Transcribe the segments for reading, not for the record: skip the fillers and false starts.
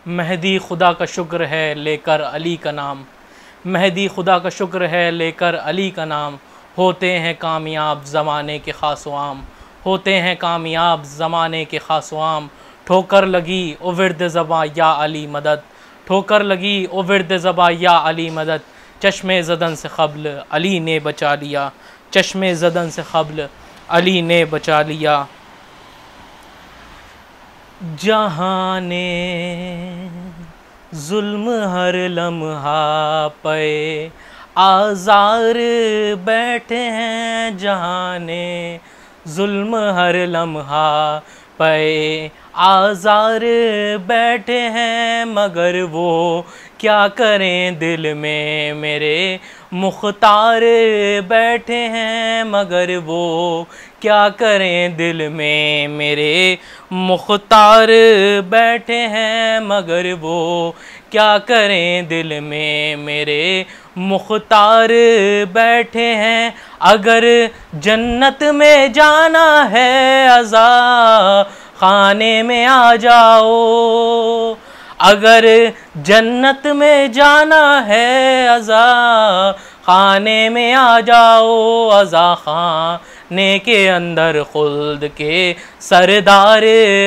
مہدی خدا کا شکر ہے لے کر علی کا نام، مہدی خدا کا شکر ہے لے کر علی کا نام، ہوتے ہیں کامیاب زمانے کے خاص و عام، ہوتے ہیں کامیاب زمانے کے خاص و عام۔ ٹھوکر لگی او ورد زباں یا علی مدد، ٹھوکر لگی او ورد زباں یا علی مدد، چشم زدن سے قبل علی نے بچا لیا، چشم زدن سے قبل علی نے بچا لیا۔ جہاں نے ظلم ہر لمحہ پے آزار بیٹھے ہیں، جہاں نے ظلم ہر لمحہ پے آزار بیٹھے ہیں، مگر وہ کیا کریں دل میں میرے مختار بیٹھے ہیں، مگر وہ کیا کریں دل میں میرے مختار بیٹھے ہیں، مگر وہ کیا کریں دل میں میرے مختار بیٹھے ہیں۔ اگر جنت میں جانا ہے عزا خانے میں آ جاؤ، اگر جنت میں جانا ہے عزا خانے میں آ جاؤ، عزا خانے کے اندر خلد کے سردار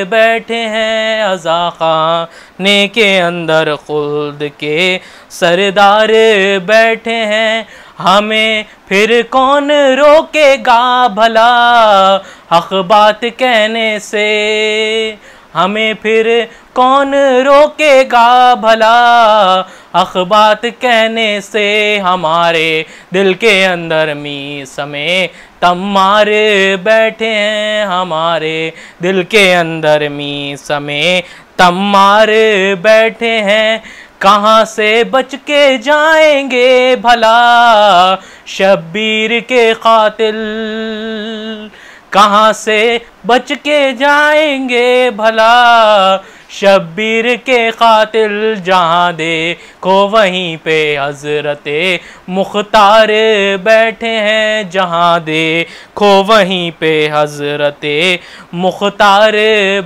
بیٹھے ہیں، عزا خانے کے اندر خلد کے سردار بیٹھے ہیں۔ ہمیں پھر کون روکے گا بھلا حق بات کہنے سے، ہمیں پھر کون روکے گا بھلا حق بات کہنے سے، ہمارے دل کے اندر میث میں تمار بیٹھے ہیں، ہمارے دل کے اندر میث میں تمار بیٹھے ہیں۔ کہاں سے بچ کے جائیں گے بھلا شبیر کے قاتل، کہاں سے بچ کے جائیں گے بھلا شبیر کے قاتل، جہاں دیکھو وہیں پہ حضرت مختار بیٹھے ہیں، جہاں دیکھو وہیں پہ حضرت مختار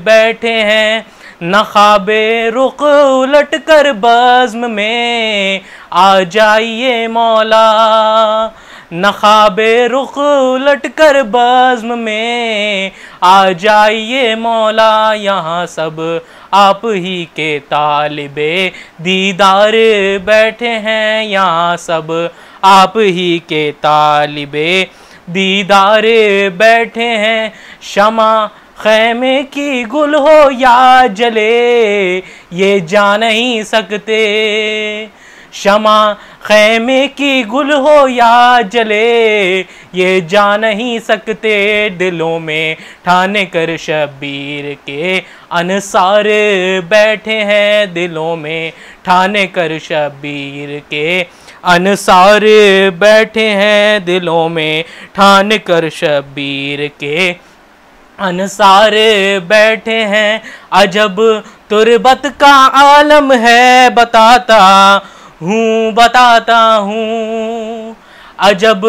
بیٹھے ہیں۔ نہ خواب رخ الٹ کر بزم میں آ جائیے مولا، نہ خواب رخ الٹ کر بزم میں آ جائیے مولا، یہاں سب آپ ہی کے طالب دیدار بیٹھے ہیں، یہاں سب آپ ہی کے طالب دیدار بیٹھے ہیں۔ شمع خیمے کی گل ہو یا جلے یہ جان نہیں سکتے، شمع خیمے کی گل ہو یا جلے یہ جان نہیں سکتے، دلوں میں ٹھان کر شبیر کے انصار بیٹھے ہیں، دلوں میں ٹھان کر شبیر کے انصار بیٹھے ہیں، دلوں میں ٹھان کر شبیر کے انصار بیٹھے ہیں۔ عجب تربت کا عالم ہے بتاتا ہوں، عجب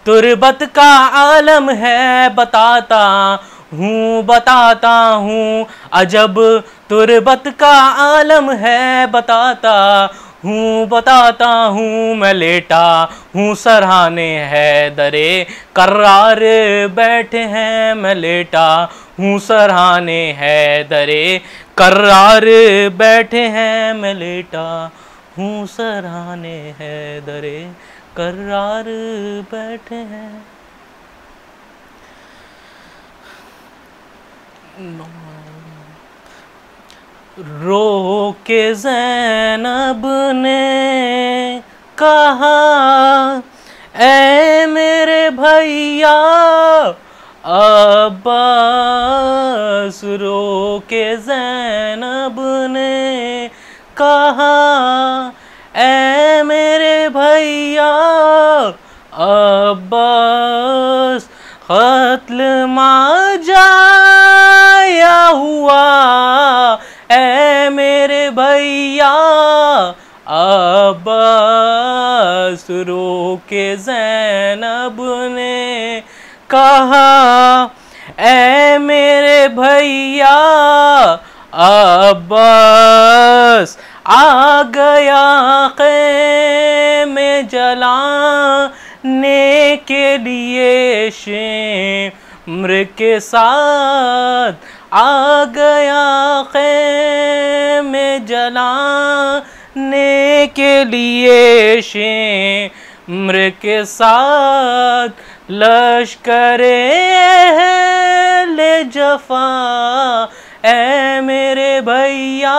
تربت کا عالم ہے بتاتا ہوں، عجب تربت کا عالم ہے بتاتا ہوں، میں لیٹا ہوں سرہانے حیدر کرار بیٹھے ہیں، میں لیٹا ہوں سرہانے حیدر کرار بیٹھے ہیں، میں لیٹا ہوں سرہانے حیدر کرار بیٹھے ہیں۔ رو کے زینب نے کہا اے میرے بھیا عباس، رو کے زینب نے کہا اے میرے بھیا عباس، قتل ماجایا ہوا اے میرے بھیا عباس، رو کے زینب نے کہا اے میرے بھیا عباس آ گیا خیمے جلانے کے لیے شمر کے ساتھ آ گیا خیمے جلانے کے لیے شمر کے ساتھ لشکر اہل جفا اے میرے بھیا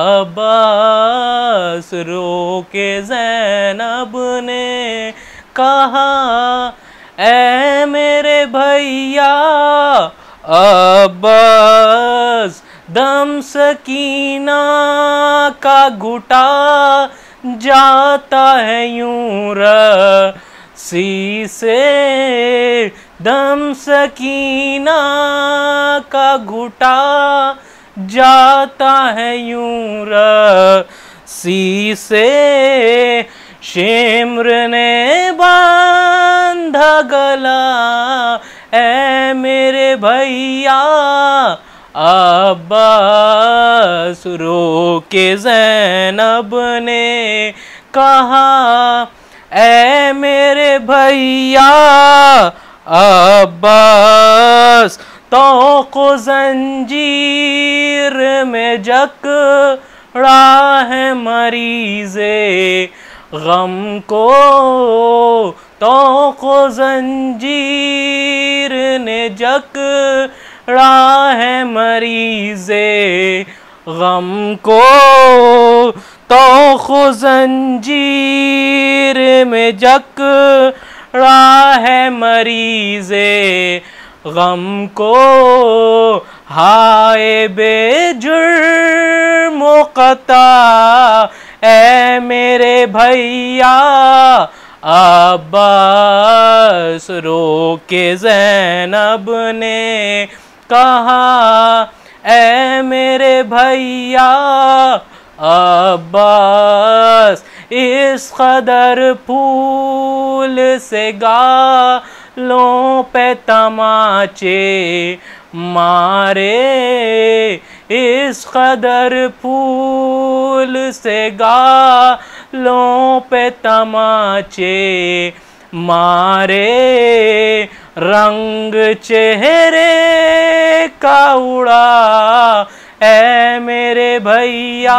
عباس رو کے زینب نے کہا اے میرے بھیا عباس دم سکینہ کا گھٹا جاتا ہے یوں رسی سے دم سکینہ کا گھٹا جاتا ہے یوں رسی سے شمر نے باندھا گلا اے میرے بھیا عباس رو کے زینب نے کہا اے میرے بھیا عباس طوق و زنجیر میں جکڑا ہے مریض غم کو طوق و زنجیر نے جکڑا ہے مریض غم کو طوق و زنجیر میں جکڑا ہے مریض غم کو ہائے بے جرم و خطا اے میرے بھیا عباس رو کے زینب نے کہا اے میرے بھیا عباس اس قدر پھول سے گالوں پہ تماچے مارے اس قدر پھول سے گالوں پہ تماچے مارے رنگ چہرے کا اڑا اے میرے بھیا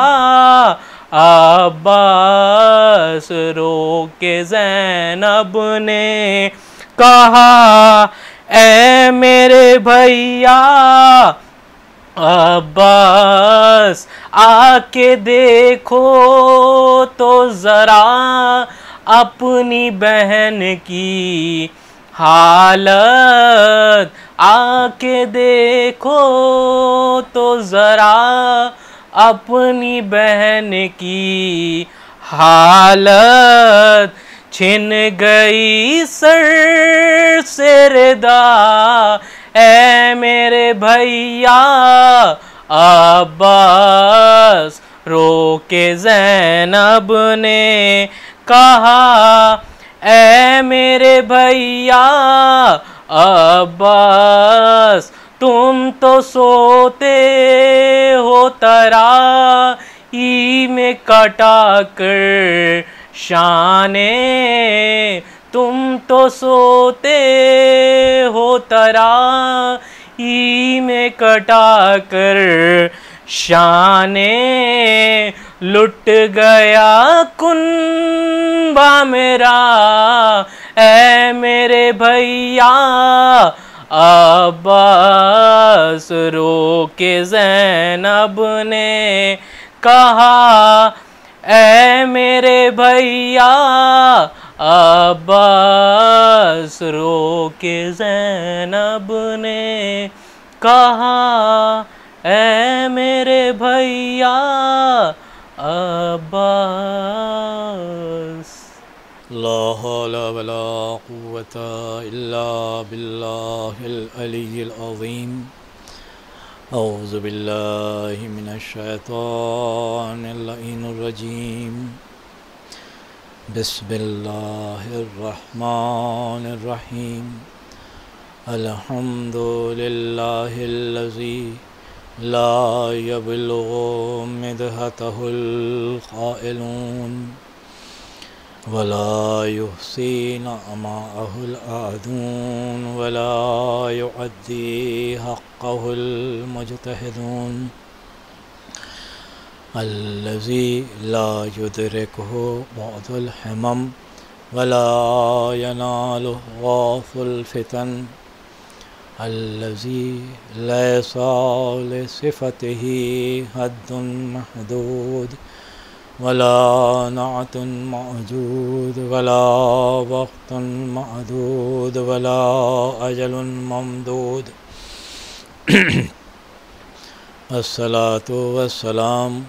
عباس رو کے زینب نے کہا اے میرے بھیا عباس آ کے دیکھو تو ذرا اپنی بہن کی حالت آ کے دیکھو تو ذرا اپنی بہن کی حالت چھن گئی سر سے ردا اے میرے بھیا عباس رو کے زینب نے کہا اے میرے بھیا عباس تم تو سوتے ہو ترائی میں کٹا کر شانے تم تو سوتے ہو ترائی میں کٹا کر شانے لٹ گیا کنبہ میرا اے میرے بھیا عباس رو کے زینب نے کہا اے میرے بھیا عباس رو کے زینب نے کہا اے میرے بھیا عباس لا حول ولا قوة إلا بالله العلي العظيم اعوذ بالله من الشيطان اللعين الرجيم بسم الله الرحمن الرحيم الحمد لله الذي لا يبلغ مدحته القائلون ولا يحصي نعماءه العادون ولا يؤدي حقه المجتهدون الذي لا يدركه بعض الحمم ولا يناله غاف الفتن الذي ليس لصفته حد محدود ولا نعت موجود ولا وقت معدود ولا أجل ممدود الصلاة والسلام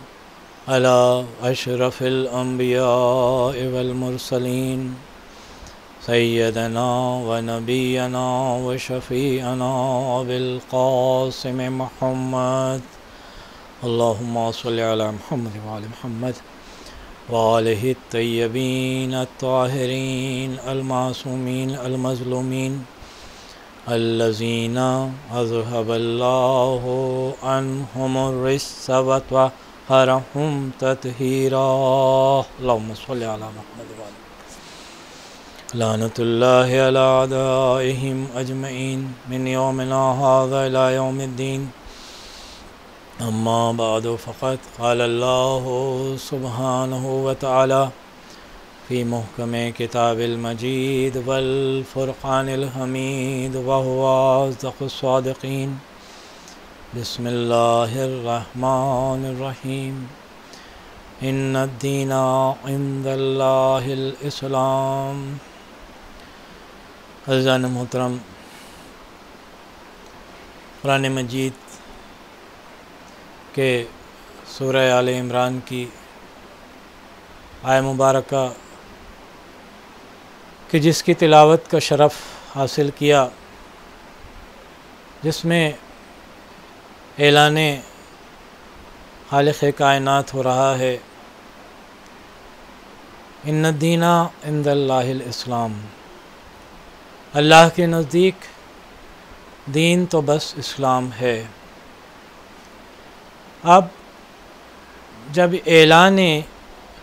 على أشرف الأنبياء والمرسلين سيدنا ونبينا وشفيعنا بالقاسم محمد اللهم صل على محمد وعلى محمد وآله الطيبين الطاهرين المعصومين المظلومين الذين أذهب الله عنهم الرجس وطهرهم تطهيرا اللهم صل على محمد وعلى لعنة الله على أعدائهم أجمعين من يومنا هذا إلى يوم الدين أما بعد فقد قال الله سبحانه وتعالى في محكم كتاب المجيد والفرقان الحميد وهو أصدق الصادقين بسم الله الرحمن الرحيم إن الدين عند الله الإسلام عزیزان محترم، قرآن مجید کے سورہ آل عمران کی آیہ مبارکہ کہ جس کی تلاوت کا شرف حاصل کیا، جس میں اعلان خالق کائنات ہو رہا ہے، ان الدین عند اللہ الاسلام، اللہ کے نزدیک دین تو بس اسلام ہے۔ اب جب اعلان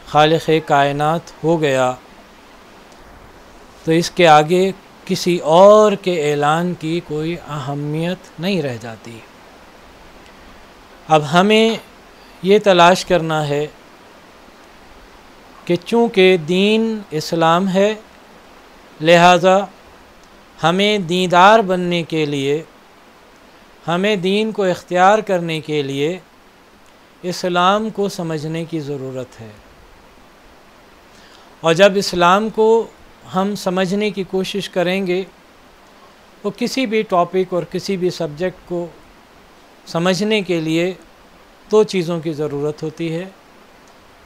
خالق کائنات ہو گیا تو اس کے آگے کسی اور کے اعلان کی کوئی اہمیت نہیں رہ جاتی۔ اب ہمیں یہ تلاش کرنا ہے کہ چونکہ دین اسلام ہے، لہذا ہمیں دیندار بننے کے لیے، ہمیں دین کو اختیار کرنے کے لیے اسلام کو سمجھنے کی ضرورت ہے۔ اور جب اسلام کو ہم سمجھنے کی کوشش کریں گے تو کسی بھی ٹاپک اور کسی بھی سبجیکٹ کو سمجھنے کے لیے دو چیزوں کی ضرورت ہوتی ہے،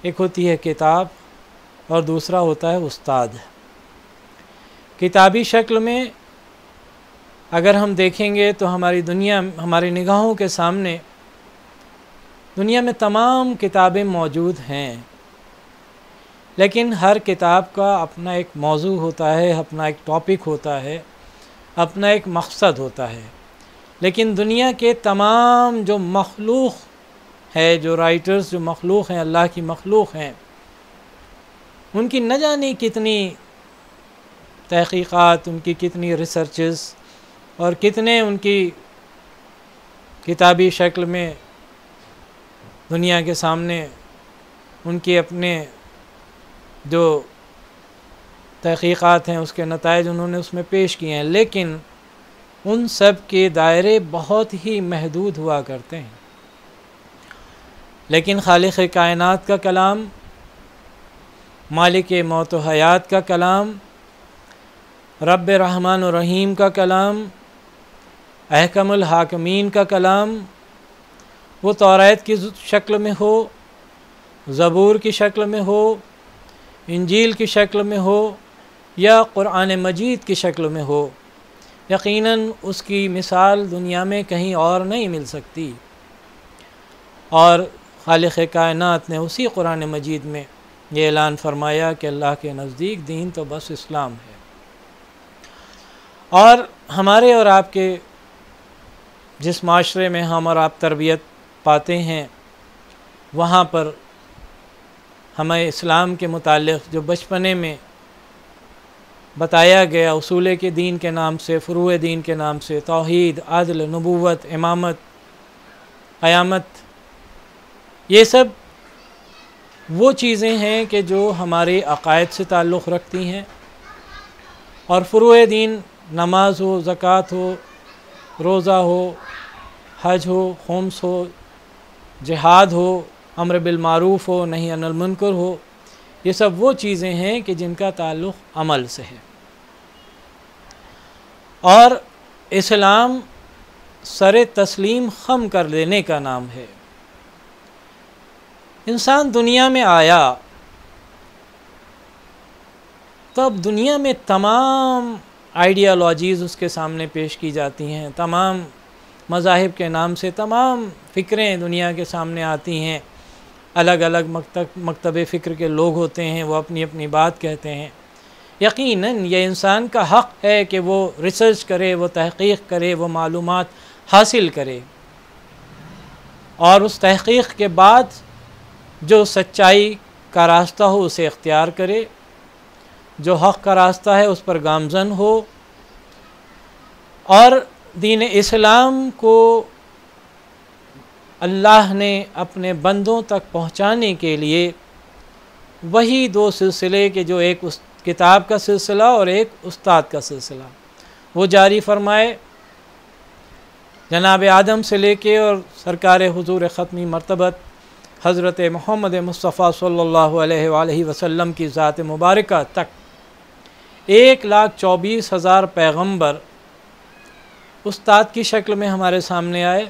ایک ہوتی ہے کتاب اور دوسرا ہوتا ہے استاد۔ کتابی شکل میں اگر ہم دیکھیں گے تو ہماری دنیا، ہماری نگاہوں کے سامنے دنیا میں تمام کتابیں موجود ہیں، لیکن ہر کتاب کا اپنا ایک موضوع ہوتا ہے، اپنا ایک ٹاپک ہوتا ہے، اپنا ایک مقصد ہوتا ہے۔ لیکن دنیا کے تمام جو مخلوق ہے، جو رائٹرز، جو مخلوق ہیں، اللہ کی مخلوق ہیں، ان کی نہ جانے کتنی تحقیقات، ان کی کتنی ریسرچز اور کتنے ان کی کتابی شکل میں دنیا کے سامنے ان کے اپنے جو تحقیقات ہیں، اس کے نتائج انہوں نے اس میں پیش کیے ہیں، لیکن ان سب کے دائرے بہت ہی محدود ہوا کرتے ہیں۔ لیکن خالق کائنات کا کلام، مالک موت و حیات کا کلام، رب رحمان و رحیم کا کلام، احکم الحاکمین کا کلام، وہ توریت کی شکل میں ہو، زبور کی شکل میں ہو، انجیل کی شکل میں ہو یا قرآن مجید کی شکل میں ہو، یقیناً اس کی مثال دنیا میں کہیں اور نہیں مل سکتی۔ اور خالق کائنات نے اسی قرآن مجید میں یہ اعلان فرمایا کہ اللہ کے نزدیک دین تو بس اسلام ہے۔ اور ہمارے اور آپ کے جس معاشرے میں ہم اور آپ تربیت پاتے ہیں وہاں پر ہمیں اسلام کے متعلق جو بچپنے میں بتایا گیا اصول کے دین کے نام سے، فروع دین کے نام سے، توحید، عدل، نبوت، امامت، قیامت، یہ سب وہ چیزیں ہیں کہ جو ہمارے عقائد سے تعلق رکھتی ہیں، اور فروع دین نماز ہو، زکوٰۃ ہو، روزہ ہو، حج ہو، خمس ہو، جہاد ہو، امر بالمعروف ہو، نہی عن المنکر ہو، یہ سب وہ چیزیں ہیں کہ جن کا تعلق عمل سے ہے۔ اور اسلام سر تسلیم خم کر دینے کا نام ہے۔ انسان دنیا میں آیا تو اب دنیا میں تمام آئیڈیالوجیز اس کے سامنے پیش کی جاتی ہیں، تمام مذاہب کے نام سے تمام فکریں دنیا کے سامنے آتی ہیں، الگ الگ مکتب فکر کے لوگ ہوتے ہیں، وہ اپنی اپنی بات کہتے ہیں۔ یقیناً یہ انسان کا حق ہے کہ وہ ریسرچ کرے، وہ تحقیق کرے، وہ معلومات حاصل کرے، اور اس تحقیق کے بعد جو سچائی کا راستہ ہو اسے اختیار کرے، جو حق کا راستہ ہے اس پر گامزن ہو، اور دین اسلام کو اللہ نے اپنے بندوں تک پہنچانے کے لیے وہی دو سلسلے کے، جو ایک کتاب کا سلسلہ اور ایک استاد کا سلسلہ، وہ جاری فرمائے۔ جناب آدم سے لے کے اور سرکار حضور ختمی مرتبت حضرت محمد مصطفیٰ صلی اللہ علیہ وآلہ وسلم کی ذات مبارکہ تک 1,24,000 پیغمبر استاد کی شکل میں ہمارے سامنے آئے،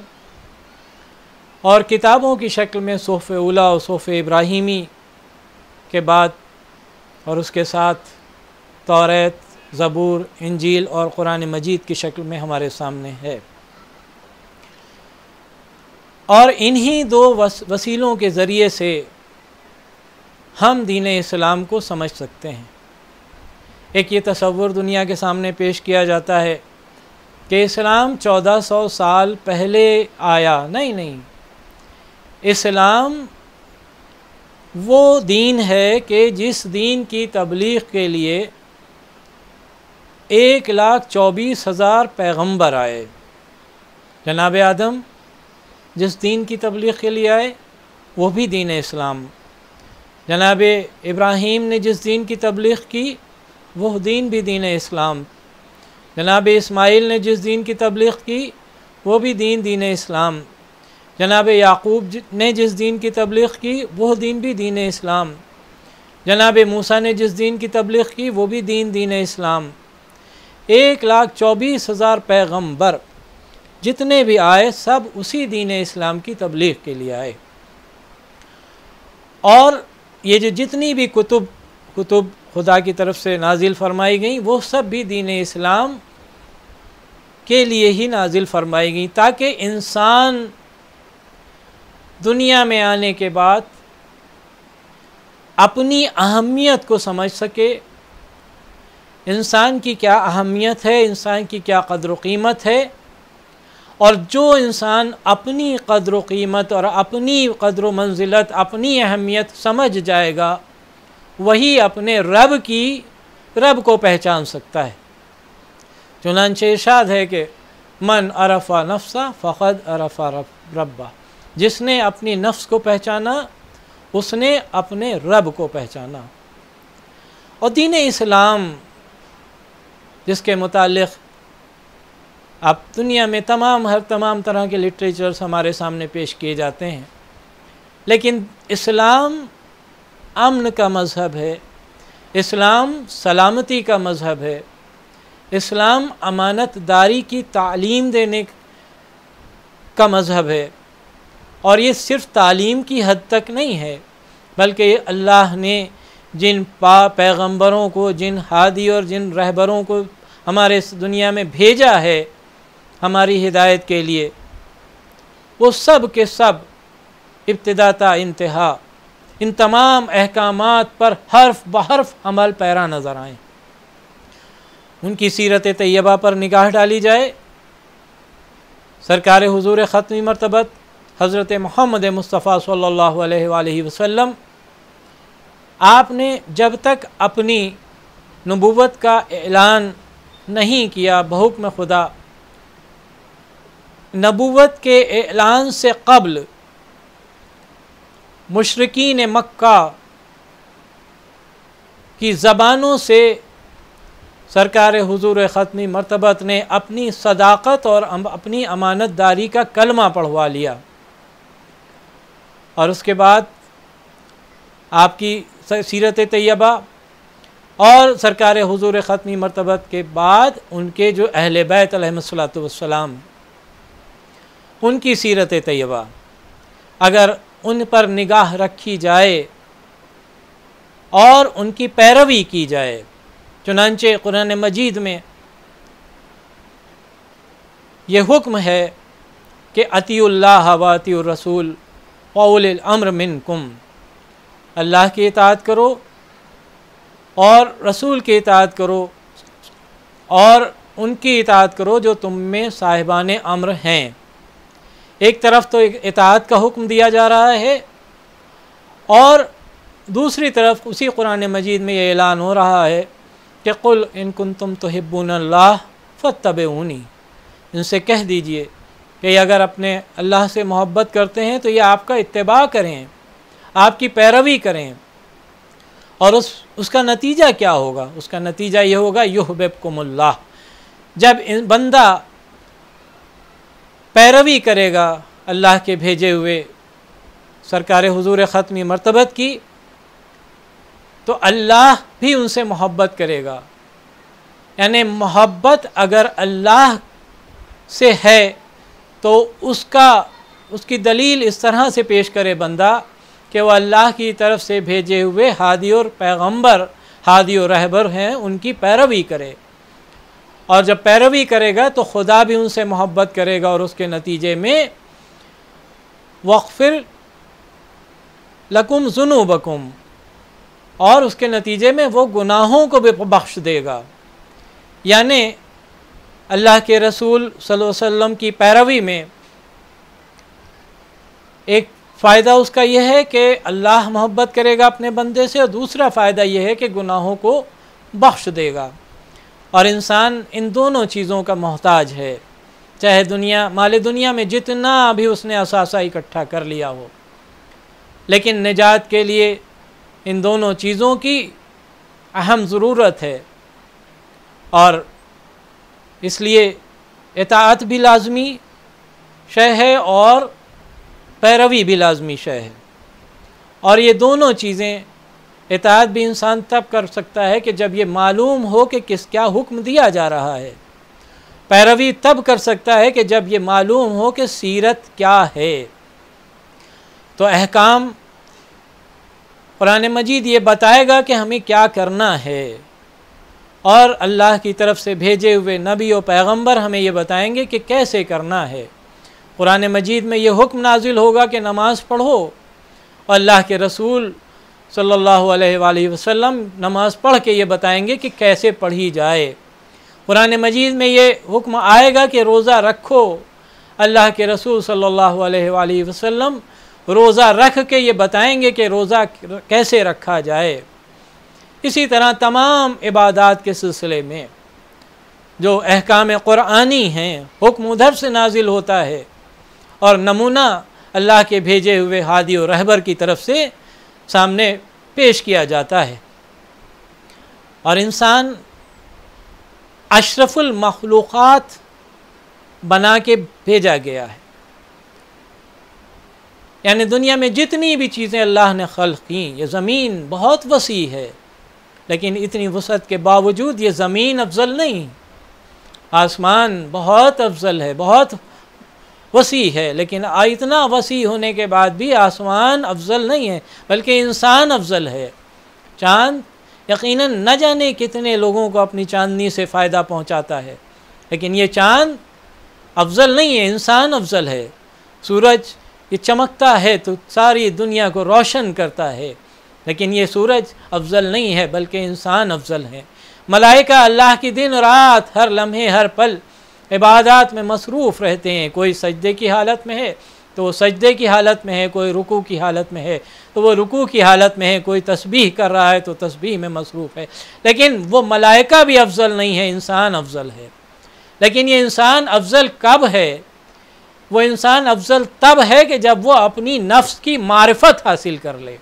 اور کتابوں کی شکل میں صحف اولیٰ اور صحف ابراہیمی کے بعد اور اس کے ساتھ توریت، زبور، انجیل اور قرآن مجید کی شکل میں ہمارے سامنے ہے۔ اور انہی دو وسیلوں کے ذریعے سے ہم دین اسلام کو سمجھ سکتے ہیں۔ ایک یہ تصور دنیا کے سامنے پیش کیا جاتا ہے کہ اسلام 1400 سال پہلے آیا۔ نہیں، اسلام وہ دین ہے کہ جس دین کی تبلیغ کے لیے 1,24,000 پیغمبر آئے۔ جناب آدم جس دین کی تبلیغ کے لیے آئے وہ بھی دین اسلام، جناب ابراہیم نے جس دین کی تبلیغ کی وہ دین بھی دین اسلام، جناب اسماعیل نے جس دین کی تبلیغ کی وہ بھی دین اسلام، جناب یعقوب نے جس دین کی تبلیغ کی وہ دین بھی دین اسلام، جناب موسیٰ نے جس دین کی تبلیغ کی وہ بھی دین اسلام۔ 1,24,000 پیغمبر جتنے بھی آئے سب اسی دین اسلام کی تبلیغ کے لیے آئے، اور یہ جو جتنی بھی کتب خدا کی طرف سے نازل فرمائی گئیں وہ سب بھی دین اسلام کے لیے ہی نازل فرمائی گئیں، تاکہ انسان دنیا میں آنے کے بعد اپنی اہمیت کو سمجھ سکے، انسان کی کیا اہمیت ہے، انسان کی کیا قدر و قیمت ہے، اور جو انسان اپنی قدر و قیمت اور اپنی قدر و منزلت، اپنی اہمیت سمجھ جائے گا وہی اپنے رب کو پہچان سکتا ہے۔ چنانچہ ارشاد ہے کہ من عرف نفسہ فقد عرف ربہ، جس نے اپنی نفس کو پہچانا اس نے اپنے رب کو پہچانا۔ اور دین اسلام جس کے متعلق اب دنیا میں تمام طرح کے لٹریچرز ہمارے سامنے پیش کیے جاتے ہیں، لیکن اسلام امن کا مذہب ہے، اسلام سلامتی کا مذہب ہے، اسلام امانت داری کی تعلیم دینے کا مذہب ہے، اور یہ صرف تعلیم کی حد تک نہیں ہے بلکہ یہ اللہ نے جن پیغمبروں کو، جن ہادی اور جن رہبروں کو ہمارے اس دنیا میں بھیجا ہے ہماری ہدایت کے لیے، وہ سب کے سب ابتدا تا انتہا ان تمام احکامات پر حرف بحرف عمل پیرا نظر آئیں۔ ان کی سیرت طیبہ پر نگاہ ڈالی جائے سرکار حضور ختمی مرتبت حضرت محمد مصطفیٰ صلی اللہ علیہ وآلہ وسلم، آپ نے جب تک اپنی نبوت کا اعلان نہیں کیا بحکم خدا، نبوت کے اعلان سے قبل مشرکین مکہ کی زبانوں سے سرکار حضور ختمی مرتبت نے اپنی صداقت اور اپنی امانت داری کا کلمہ پڑھوا لیا، اور اس کے بعد آپ کی سیرت طیبہ اور سرکار حضور ختمی مرتبت کے بعد ان کے جو اہل بیت علیہم الصلوۃ والسلام، ان کی سیرت طیبہ اگر ان پر نگاہ رکھی جائے اور ان کی پیروی کی جائے، چنانچہ قرآن مجید میں یہ حکم ہے کہ اطیعوا اللہ و اطیعوا الرسول واولی الامر منکم، اللہ کی اطاعت کرو اور رسول کی اطاعت کرو اور ان کی اطاعت کرو جو تم میں صاحبان امر ہیں۔ ایک طرف تو اطاعت کا حکم دیا جا رہا ہے، اور دوسری طرف اسی قرآن مجید میں یہ اعلان ہو رہا ہے کہ قل ان کنتم تحبون اللہ فاتبعونی، ان سے کہہ دیجئے کہ اگر اپنے اللہ سے محبت کرتے ہیں تو یہ آپ کا اتباع کریں، آپ کی پیروی کریں، اور اس کا نتیجہ کیا ہوگا؟ اس کا نتیجہ یہ ہوگا یحببکم اللہ، جب بندہ پیروی کرے گا اللہ کے بھیجے ہوئے سرکار حضور ختمی مرتبت کی، تو اللہ بھی ان سے محبت کرے گا۔ یعنی محبت اگر اللہ سے ہے تو اس کی دلیل اس طرح سے پیش کرے بندہ کہ وہ اللہ کی طرف سے بھیجے ہوئے ہادی اور پیغمبر، ہادی اور رہبر ہیں، ان کی پیروی کرے، اور جب پیروی کرے گا تو خدا بھی ان سے محبت کرے گا، اور اس کے نتیجے میں وَاغْفِرْ لَكُمْ ذُنُوبَكُمْ، اور اس کے نتیجے میں وہ گناہوں کو بھی بخش دے گا۔ یعنی اللہ کے رسول صلی اللہ علیہ وسلم کی پیروی میں ایک فائدہ اس کا یہ ہے کہ اللہ محبت کرے گا اپنے بندے سے، اور دوسرا فائدہ یہ ہے کہ گناہوں کو بخش دے گا۔ اور انسان ان دونوں چیزوں کا محتاج ہے، چاہے مال دنیا میں جتنا بھی اس نے اثاثہ اکٹھا کر لیا ہو، لیکن نجات کے لیے ان دونوں چیزوں کی اہم ضرورت ہے، اور اس لیے اطاعت بھی لازمی شے ہے اور پیروی بھی لازمی شے ہے۔ اور یہ دونوں چیزیں، اطاعت بھی انسان تب کر سکتا ہے کہ جب یہ معلوم ہو کہ کیا حکم دیا جا رہا ہے، پیروی تب کر سکتا ہے کہ جب یہ معلوم ہو کہ سیرت کیا ہے۔ تو احکام قرآن مجید یہ بتائے گا کہ ہمیں کیا کرنا ہے، اور اللہ کی طرف سے بھیجے ہوئے نبی و پیغمبر ہمیں یہ بتائیں گے کہ کیسے کرنا ہے۔ قرآن مجید میں یہ حکم نازل ہوگا کہ نماز پڑھو، اور اللہ کے رسول صلی اللہ علیہ وآلہ وسلم نماز پڑھ کے یہ بتائیں گے کہ کیسے پڑھی جائے۔ قرآن مجید میں یہ حکم آئے گا کہ روزہ رکھو، اللہ کے رسول صلی اللہ علیہ وآلہ وسلم روزہ رکھ کے یہ بتائیں گے کہ روزہ کیسے رکھا جائے۔ اسی طرح تمام عبادات کے سلسلے میں جو احکام قرآنی ہیں، حکم ادھر سے نازل ہوتا ہے، اور نمونہ اللہ کے بھیجے ہوئے ہادی و رہبر کی طرف سے سامنے پیش کیا جاتا ہے۔ اور انسان اشرف المخلوقات بنا کے بھیجا گیا ہے، یعنی دنیا میں جتنی بھی چیزیں اللہ نے خلق کیں، یہ زمین بہت وسیع ہے، لیکن اتنی وسعت کے باوجود یہ زمین افضل نہیں، آسمان بہت افضل ہے، بہت وسیع ہے، لیکن اتنا وسیع ہونے کے بعد بھی آسمان افضل نہیں ہے، بلکہ انسان افضل ہے۔ چاند یقیناً نہ جانے کتنے لوگوں کو اپنی چاندنی سے فائدہ پہنچاتا ہے، لیکن یہ چاند افضل نہیں ہے، انسان افضل ہے۔ سورج یہ چمکتا ہے تو ساری دنیا کو روشن کرتا ہے، لیکن یہ سورج افضل نہیں ہے، بلکہ انسان افضل ہے۔ ملائکہ اللہ کی دن رات ہر لمحے ہر پل عبادات میں مصروف رہتے ہیں. کوئی سجدے کی حالت میں ہے تو وہ سجدے کی حالت میں ہے، کوئی رکوع کی حالت میں ہے تو وہ رکوع کی حالت میں ہے، کوئی تسبیح کر رہا ہے تو تسبیح میں مصروف ہے. لیکن وہ ملائکہ بھی افضل نہیں ہے، انسان افضل ہے. لیکن یہ انسان افضل کب ہے؟ وہ انسان افضل تب ہے کہ جب وہ اپنی نفس کی معرفت حاصل کر لے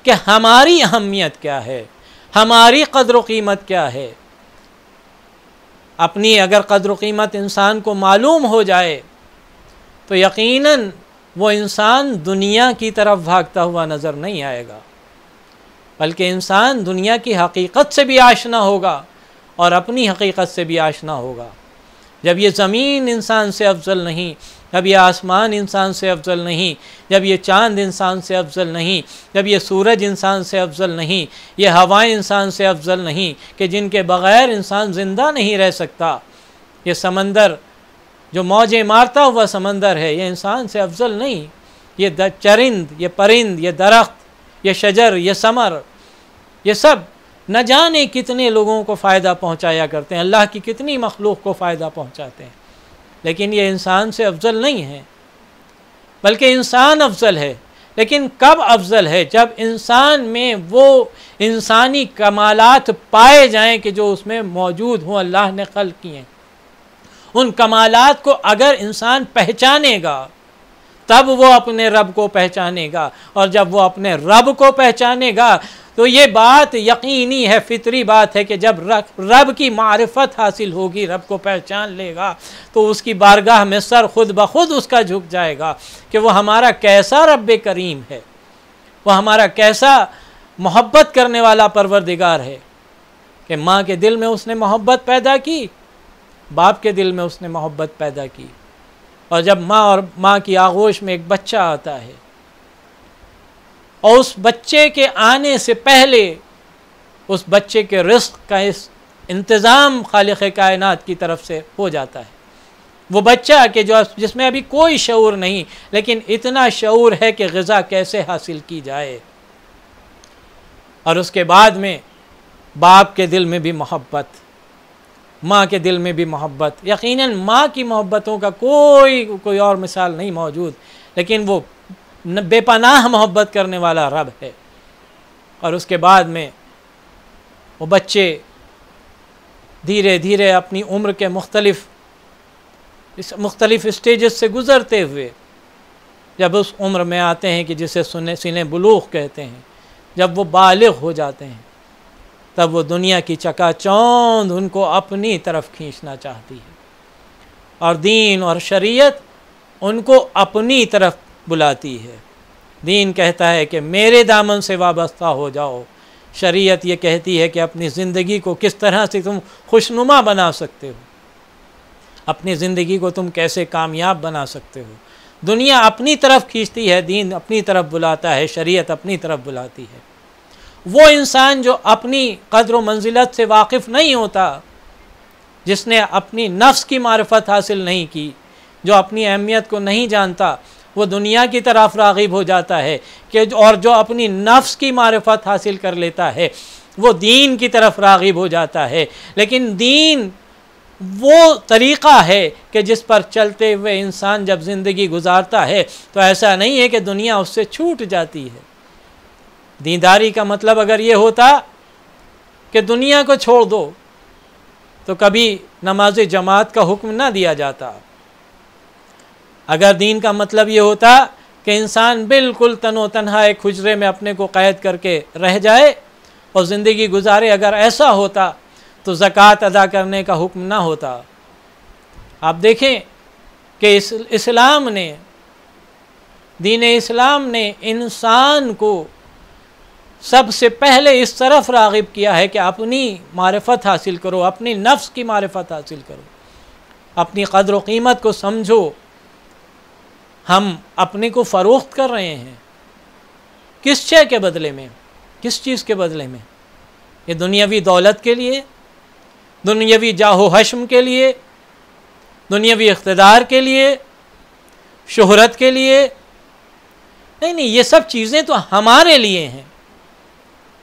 کہ ہماری اہمیت کیا ہے، ہماری قدر و قیمت کیا ہے. اپنی اگر قدر و قیمت انسان کو معلوم ہو جائے تو یقیناً وہ انسان دنیا کی طرف بھاگتا ہوا نظر نہیں آئے گا، بلکہ انسان دنیا کی حقیقت سے بھی آشنا ہوگا اور اپنی حقیقت سے بھی آشنا ہوگا. جب یہ زمین انسان سے افضل نہیں، جب یہ آسمان انسان سے افضل نہیں، جب یہ چاند انسان سے افضل نہیں، جب یہ سورج انسان سے افضل نہیں، یہ ہوائیں انسان سے افضل نہیں کہ جن کے بغیر انسان زندہ نہیں رہ سکتا، یہ سمندر جو موجیں مارتا ہوا سمندر ہے یہ انسان سے افضل نہیں. یہ چرند، یہ پرند، یہ درخت، یہ شجر، یہ ثمر، یہ سب نہ جانے کتنے لوگوں کو فائدہ پہنچایا کرتے ہیں، اللہ کی کتنی مخلوق کو فائدہ پہنچاتے ہیں، لیکن یہ انسان سے افضل نہیں ہے، بلکہ انسان افضل ہے. لیکن کب افضل ہے؟ جب انسان میں وہ انسانی کمالات پائے جائیں کہ جو اس میں موجود ہوں، اللہ نے خلق کیے ہیں. ان کمالات کو اگر انسان پہچانے گا تب وہ اپنے رب کو پہچانے گا، اور جب وہ اپنے رب کو پہچانے گا تو یہ بات یقینی ہے، فطری بات ہے کہ جب رب کی معرفت حاصل ہوگی، رب کو پہچان لے گا تو اس کی بارگاہ میں سر خود بخود اس کا جھک جائے گا کہ وہ ہمارا کیسا رب کریم ہے، وہ ہمارا کیسا محبت کرنے والا پروردگار ہے کہ ماں کے دل میں اس نے محبت پیدا کی، باپ کے دل میں اس نے محبت پیدا کی. اور جب ماں کی آغوش میں ایک بچہ آتا ہے اور اس بچے کے آنے سے پہلے اس بچے کے رزق کا اس انتظام خالق کائنات کی طرف سے ہو جاتا ہے. وہ بچہ کہ جس میں ابھی کوئی شعور نہیں، لیکن اتنا شعور ہے کہ غذا کیسے حاصل کی جائے. اور اس کے بعد میں باپ کے دل میں بھی محبت، ماں کے دل میں بھی محبت. یقیناً ماں کی محبتوں کا کوئی اور مثال نہیں موجود، لیکن وہ بے پناہ محبت کرنے والا رب ہے. اور اس کے بعد میں وہ بچے دھیرے دھیرے اپنی عمر کے مختلف اسٹیجز سے گزرتے ہوئے جب اس عمر میں آتے ہیں کہ جسے سن بلوغ کہتے ہیں، جب وہ بالغ ہو جاتے ہیں تب وہ دنیا کی چکا چوند ان کو اپنی طرف کھینچنا چاہتی ہے، اور دین اور شریعت ان کو اپنی طرف بلاتی ہے. دین کہتا ہے کہ میرے دامن سے وابستہ ہو جاؤ، شریعت یہ کہتی ہے کہ اپنی زندگی کو کس طرح سے تم خوشنما بنا سکتے ہو، اپنی زندگی کو تم کیسے کامیاب بنا سکتے ہو. دنیا اپنی طرف کھینچتی ہے، دین اپنی طرف بلاتا ہے، شریعت اپنی طرف بلاتی ہے. وہ انسان جو اپنی قدر و منزلت سے واقف نہیں ہوتا، جس نے اپنی نفس کی معرفت حاصل نہیں کی، جو اپنی اہمیت کو نہیں جانتا، وہ دنیا کی طرف راغب ہو جاتا ہے اور جو اپنی نفس کی معرفت حاصل کر لیتا ہے وہ دین کی طرف راغب ہو جاتا ہے. لیکن دین وہ طریقہ ہے کہ جس پر چلتے ہوئے انسان جب زندگی گزارتا ہے تو ایسا نہیں ہے کہ دنیا اس سے چھوٹ جاتی ہے. دینداری کا مطلب اگر یہ ہوتا کہ دنیا کو چھوڑ دو تو کبھی نماز جماعت کا حکم نہ دیا جاتا. اگر دین کا مطلب یہ ہوتا کہ انسان بالکل تن و تنہا ایک حجرے میں اپنے کو قید کر کے رہ جائے اور زندگی گزارے، اگر ایسا ہوتا تو زکوٰۃ ادا کرنے کا حکم نہ ہوتا. آپ دیکھیں کہ دین اسلام نے انسان کو سب سے پہلے اس طرف راغب کیا ہے کہ اپنی معرفت حاصل کرو، اپنی نفس کی معرفت حاصل کرو، اپنی قدر و قیمت کو سمجھو. ہم اپنے کو فروخت کر رہے ہیں کس شے کے بدلے میں، کس چیز کے بدلے میں؟ یہ دنیاوی دولت کے لیے، دنیاوی جاہ و حشم کے لیے، دنیاوی اقتدار کے لیے، شہرت کے لیے؟ نہیں، یہ سب چیزیں تو ہمارے لیے ہیں.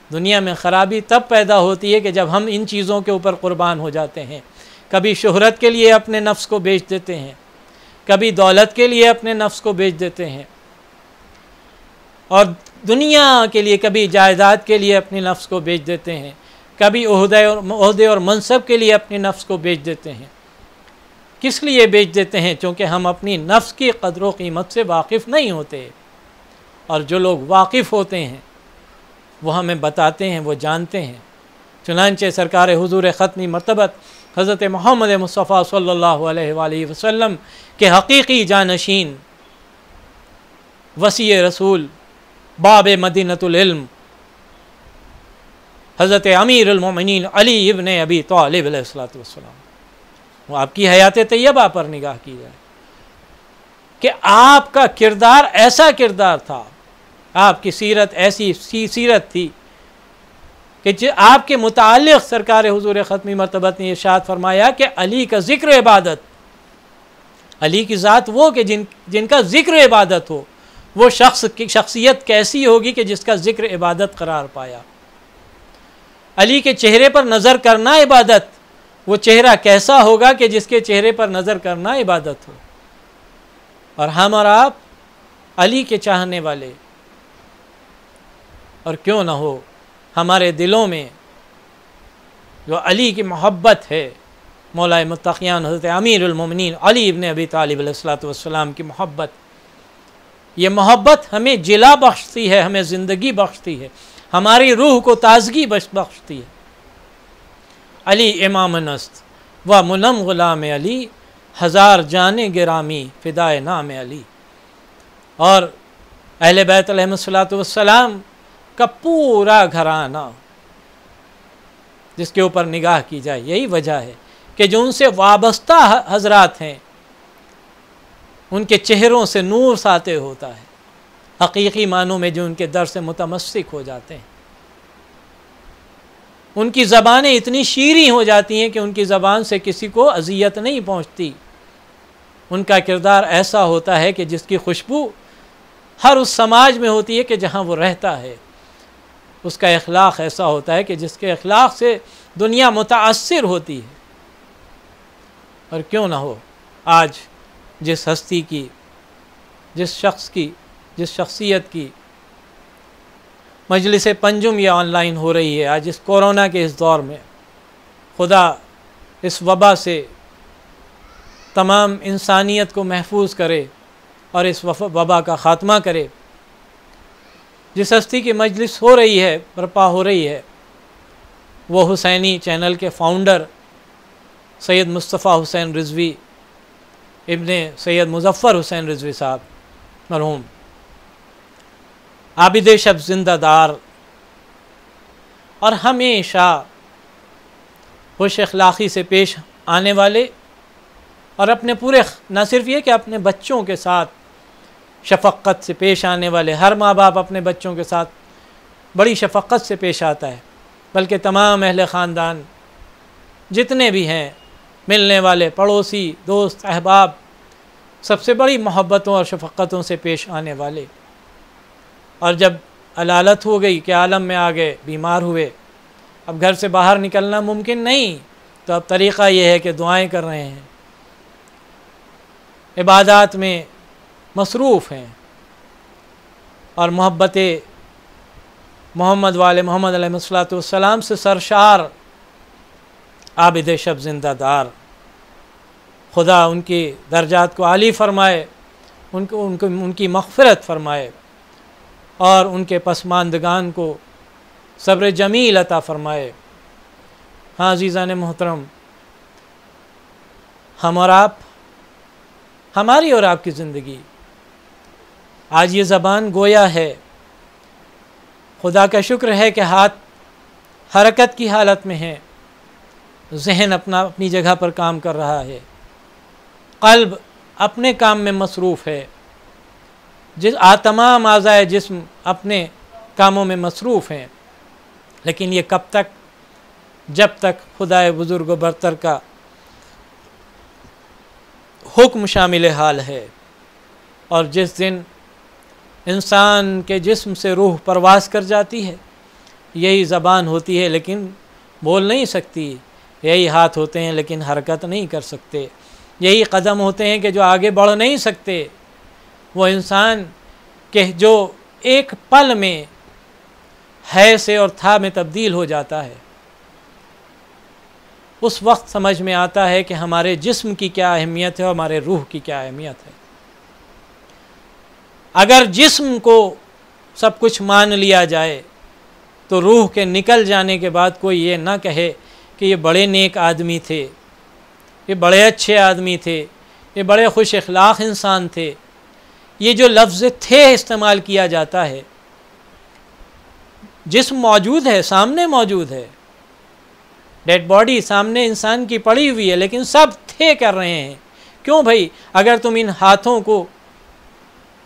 دنیا میں خرابی تب پیدا ہوتی ہے کہ جب ہم ان چیزوں کے اوپر قربان ہو جاتے ہیں. کبھی شہرت کے لیے اپنے نفس کو بیچ دیتے ہیں، کبھی دولت کے لیے اپنے نفس کو بیچ دیتے ہیں، اور دنیا کے لیے کبھی جائیداد کے لیے اپنے نفس کو بیچ دیتے ہیں، کبھی عہدے اور منصب کے لیے اپنے نفس کو بیچ دیتے ہیں. کس لیے بیچ دیتے ہیں؟ چونکہ ہم اپنی نفس کی قدر و قیمت سے واقف نہیں ہوتے، اور جو لوگ واقف ہوتے ہیں وہ ہمیں بتاتے ہیں، وہ جانتے ہیں. چنانچہ سرکار حضور ختمی مرتبت حضرت محمد مصطفیٰ صلی اللہ علیہ وآلہ وسلم کے حقیقی جانشین، وسیع رسول، باب مدینۃ العلم، حضرت امیر المومنین علی ابن ابی طالب علیہ السلام، وہ آپ کی حیات طیبہ پر نگاہ کی جائے کہ آپ کا کردار ایسا کردار تھا، آپ کی سیرت ایسی سیرت تھی کہ آپ کے متعلق سرکار حضور ختمی مرتبت نے ارشاد فرمایا کہ علی کا ذکر عبادت، علی کی ذات وہ کہ جن کا ذکر عبادت ہو، وہ شخص کی شخصیت کیسی ہوگی کہ جس کا ذکر عبادت قرار پایا. علی کے چہرے پر نظر کرنا عبادت، وہ چہرہ کیسا ہوگا کہ جس کے چہرے پر نظر کرنا عبادت ہو. اور ہم اور آپ علی کے چاہنے والے، اور کیوں نہ ہو ہمارے دلوں میں جو علی کی محبت ہے، مولا متقیان حضرت امیر المومنین علی ابن ابی طالب علیہ السلام کی محبت، یہ محبت ہمیں جلا بخشتی ہے، ہمیں زندگی بخشتی ہے، ہماری روح کو تازگی بخشتی ہے. علی امام است و منم غلام علی، ہزار جان گرامی فدائے نام علی. اور اہل بیت علیہ السلام کا پورا گھرانہ جس کے اوپر نگاہ کی جائے، یہی وجہ ہے کہ جو ان سے وابستہ حضرات ہیں ان کے چہروں سے نور ساطع ہوتا ہے، حقیقی معنوں میں جو ان کے در سے متمسک ہو جاتے ہیں. ان کی زبانیں اتنی شیریں ہو جاتی ہیں کہ ان کی زبان سے کسی کو اذیت نہیں پہنچتی. ان کا کردار ایسا ہوتا ہے کہ جس کی خوشبو ہر اس سماج میں ہوتی ہے کہ جہاں وہ رہتا ہے. اس کا اخلاق ایسا ہوتا ہے کہ جس کے اخلاق سے دنیا متاثر ہوتی ہے. اور کیوں نہ ہو آج جس ہستی کی، جس شخص کی، جس شخصیت کی مجلس پنجم یا آن لائن ہو رہی ہے آج اس کورونا کے اس دور میں، خدا اس وبا سے تمام انسانیت کو محفوظ کرے اور اس وبا کا خاتمہ کرے. جس ہستی کی مجلس ہو رہی ہے، برپا ہو رہی ہے، وہ حسینی چینل کے فاؤنڈر سید مصطفیٰ حسین رضوی ابن سید مظفر حسین رضوی صاحب مرحوم، عابد شب زندہ دار اور ہمیشہ خوش اخلاقی سے پیش آنے والے، اور اپنے پورے نہ صرف یہ کہ اپنے بچوں کے ساتھ شفقت سے پیش آنے والے، ہر ماں باپ اپنے بچوں کے ساتھ بڑی شفقت سے پیش آتا ہے، بلکہ تمام اہل خاندان جتنے بھی ہیں، ملنے والے، پڑوسی، دوست، احباب، سب سے بڑی محبتوں اور شفقتوں سے پیش آنے والے. اور جب علالت ہو گئی کہ عالم میں آ گئے، بیمار ہوئے، اب گھر سے باہر نکلنا ممکن نہیں، تو اب طریقہ یہ ہے کہ دعائیں کر رہے ہیں، عبادات میں مصروف ہیں، اور محبت محمد والے محمد علیہ السلام سے سرشار عابد شب زندہ دار، خدا ان کی درجات کو عالی فرمائے، ان کی مغفرت فرمائے، اور ان کے پسماندگان کو صبر جمیل عطا فرمائے. ہاں عزیزان محترم، ہم اور آپ، ہماری اور آپ کی زندگی آج یہ زبان گویا ہے، خدا کا شکر ہے کہ ہاتھ حرکت کی حالت میں ہے، ذہن اپنی جگہ پر کام کر رہا ہے، قلب اپنے کام میں مصروف ہے، تمام اعضائے جسم اپنے کاموں میں مصروف ہیں. لیکن یہ کب تک؟ جب تک خدائے بزرگ و برتر کا حکم شامل حال ہے. اور جس دن انسان کے جسم سے روح پرواز کر جاتی ہے، یہی زبان ہوتی ہے لیکن بول نہیں سکتی، یہی ہاتھ ہوتے ہیں لیکن حرکت نہیں کر سکتے، یہی قدم ہوتے ہیں کہ جو آگے بڑھ نہیں سکتے، وہ انسان کہ جو ایک پل میں ہے سے اور تھا میں تبدیل ہو جاتا ہے، اس وقت سمجھ میں آتا ہے کہ ہمارے جسم کی کیا اہمیت ہے اور ہمارے روح کی کیا اہمیت ہے۔ اگر جسم کو سب کچھ مان لیا جائے تو روح کے نکل جانے کے بعد کوئی یہ نہ کہے کہ یہ بڑے نیک آدمی تھے، یہ بڑے اچھے آدمی تھے، یہ بڑے خوش اخلاق انسان تھے۔ یہ جو لفظ تھے استعمال کیا جاتا ہے، جسم موجود ہے، سامنے موجود ہے، ڈیڈ باڈی سامنے انسان کی پڑی ہوئی ہے، لیکن سب تھے کر رہے ہیں۔ کیوں بھائی؟ اگر تم ان ہاتھوں کو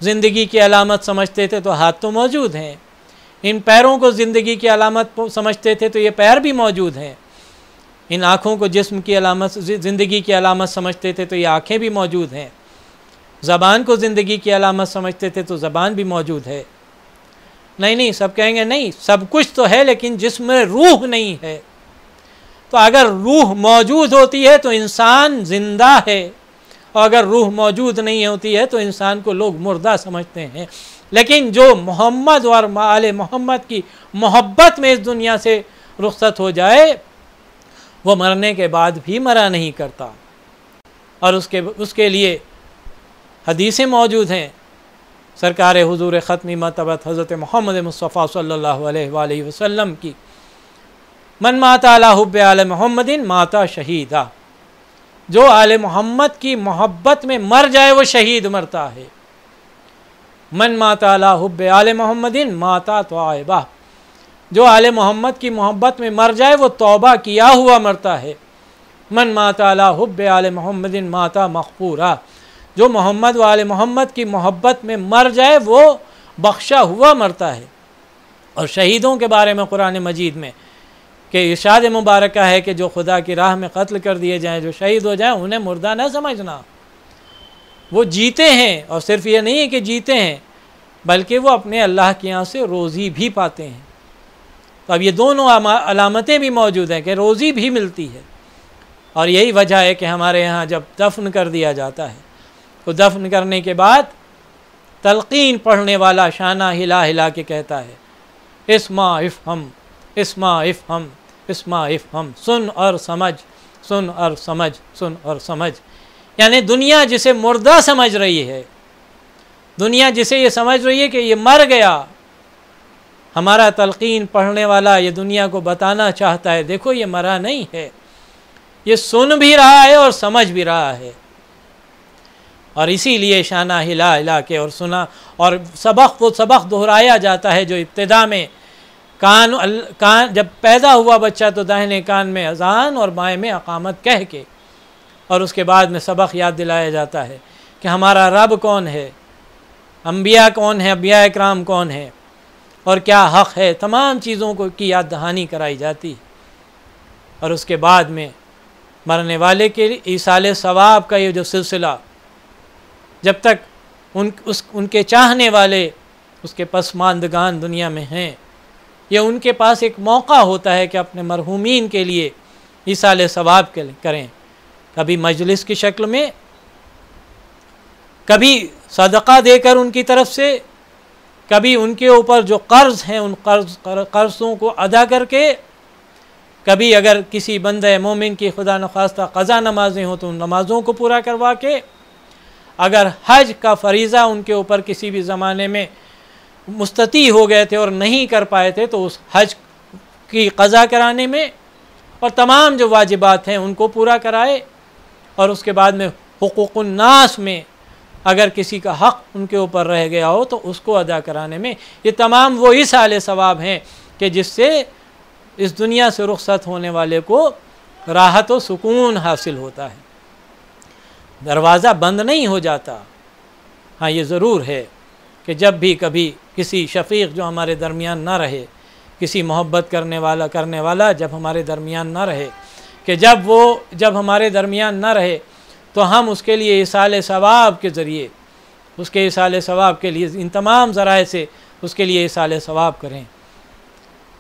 زندگی کی علامت سمجھتے تھے تو ہاتھ تو موجود ہیں، ان پیروں کو زندگی کی علامت سمجھتے تھے تو یہ پیر بھی موجود ہیں، ان آنکھوں کو جسم کی علامت زندگی کی علامت سمجھتے تھے تو یہ آنکھیں بھی موجود ہیں، زبان کو زندگی کی علامت سمجھتے تھے تو زبان بھی موجود ہے۔ نہیں، سب کہیں گے نہیں، سب کچھ تو ہے لیکن جسم میں روح نہیں ہے۔ تو اگر روح موجود ہوتی ہے تو انسان زندہ ہے، اور اگر روح موجود نہیں ہوتی ہے تو انسان کو لوگ مردہ سمجھتے ہیں۔ لیکن جو محمد اور آل محمد کی محبت میں اس دنیا سے رخصت ہو جائے، وہ مرنے کے بعد بھی مرا نہیں کرتا، اور اس کے لیے حدیثیں موجود ہیں سرکار حضور ختمی مرتبت حضرت محمد مصطفیٰ صلی اللہ علیہ وآلہ وسلم کی، من مات علی حب آل محمد مات شہیدا، جو آل محمد کی محبت میں مر جائے وہ شہید مرتا ہے۔ من مات علی حب آل محمد مات طائبہ، جو آل محمد کی محبت میں مر جائے وہ توبہ کیا ہوا مرتا ہے۔ من مات علی حب آل محمد مات مغفورا، جو محمد و آل محمد کی محبت میں مر جائے وہ بخشا ہوا مرتا ہے۔ اور شہیدوں کے بارے میں قرآن مجید میں کہ ارشاد مبارکہ ہے کہ جو خدا کی راہ میں قتل کر دیے جائیں، جو شہید ہو جائیں، انہیں مردہ نہ سمجھنا، وہ جیتے ہیں، اور صرف یہ نہیں ہے کہ جیتے ہیں بلکہ وہ اپنے اللہ کے یہاں سے روزی بھی پاتے ہیں۔ تو اب یہ دونوں علامتیں بھی موجود ہیں کہ روزی بھی ملتی ہے، اور یہی وجہ ہے کہ ہمارے یہاں جب دفن کر دیا جاتا ہے تو دفن کرنے کے بعد تلقین پڑھنے والا شانہ ہلا ہلا کے کہتا ہے اسما افہم اسما افہم اسما افہم، سن اور سمجھ، سن اور سمجھ، سن اور سمجھ۔ یعنی دنیا جسے مردہ سمجھ رہی ہے، دنیا جسے یہ سمجھ رہی ہے کہ یہ مر گیا، ہمارا تلقین پڑھنے والا یہ دنیا کو بتانا چاہتا ہے دیکھو یہ مرا نہیں ہے، یہ سن بھی رہا ہے اور سمجھ بھی رہا ہے۔ اور اسی لیے شانہ ہلا ہلا کے اور سنا، اور وہ سبق دہرایا جاتا ہے جو ابتدا میں کان جب پیدا ہوا بچہ تو داہنے کان میں اذان اور بائیں میں اقامت کہہ کے، اور اس کے بعد میں سبق یاد دلایا جاتا ہے کہ ہمارا رب کون ہے، انبیاء کون ہیں، انبیاء اکرام کون ہیں، اور کیا حق ہے، تمام چیزوں کی یاد دہانی کرائی جاتی ہے۔ اور اس کے بعد میں مرنے والے کے لیے ایصال ثواب کا یہ جو سلسلہ، جب تک ان کے چاہنے والے اس کے پسماندگان دنیا میں ہیں، یہ ان کے پاس ایک موقع ہوتا ہے کہ اپنے مرحومین کے لیے ایصال ثواب کریں، کبھی مجلس کی شکل میں، کبھی صدقہ دے کر ان کی طرف سے، کبھی ان کے اوپر جو قرض ہیں ان قرضوں کو ادا کر کے، کبھی اگر کسی بندہ مومن کی خدا نخواستہ قضا نمازیں ہوں تو ان نمازوں کو پورا کروا کے، اگر حج کا فریضہ ان کے اوپر کسی بھی زمانے میں مستطیع ہو گئے تھے اور نہیں کر پائے تھے تو اس حج کی قضا کرانے میں، اور تمام جو واجبات ہیں ان کو پورا کرائے، اور اس کے بعد میں حقوق الناس میں اگر کسی کا حق ان کے اوپر رہ گیا ہو تو اس کو ادا کرانے میں، یہ تمام وہ ایصال ثواب ہیں کہ جس سے اس دنیا سے رخصت ہونے والے کو راحت و سکون حاصل ہوتا ہے۔ دروازہ بند نہیں ہو جاتا۔ ہاں یہ ضرور ہے کہ جب بھی کبھی کسی شفیق جو ہمارے درمیان نہ رہے، کسی محبت کرنے والا جب ہمارے درمیان نہ رہے، کہ جب ہمارے درمیان نہ رہے تو ہم اس کے لیے ایصال ثواب کے ذریعے، اس کے ایصال ثواب کے لیے ان تمام ذرائع سے اس کے لیے ایصال ثواب کریں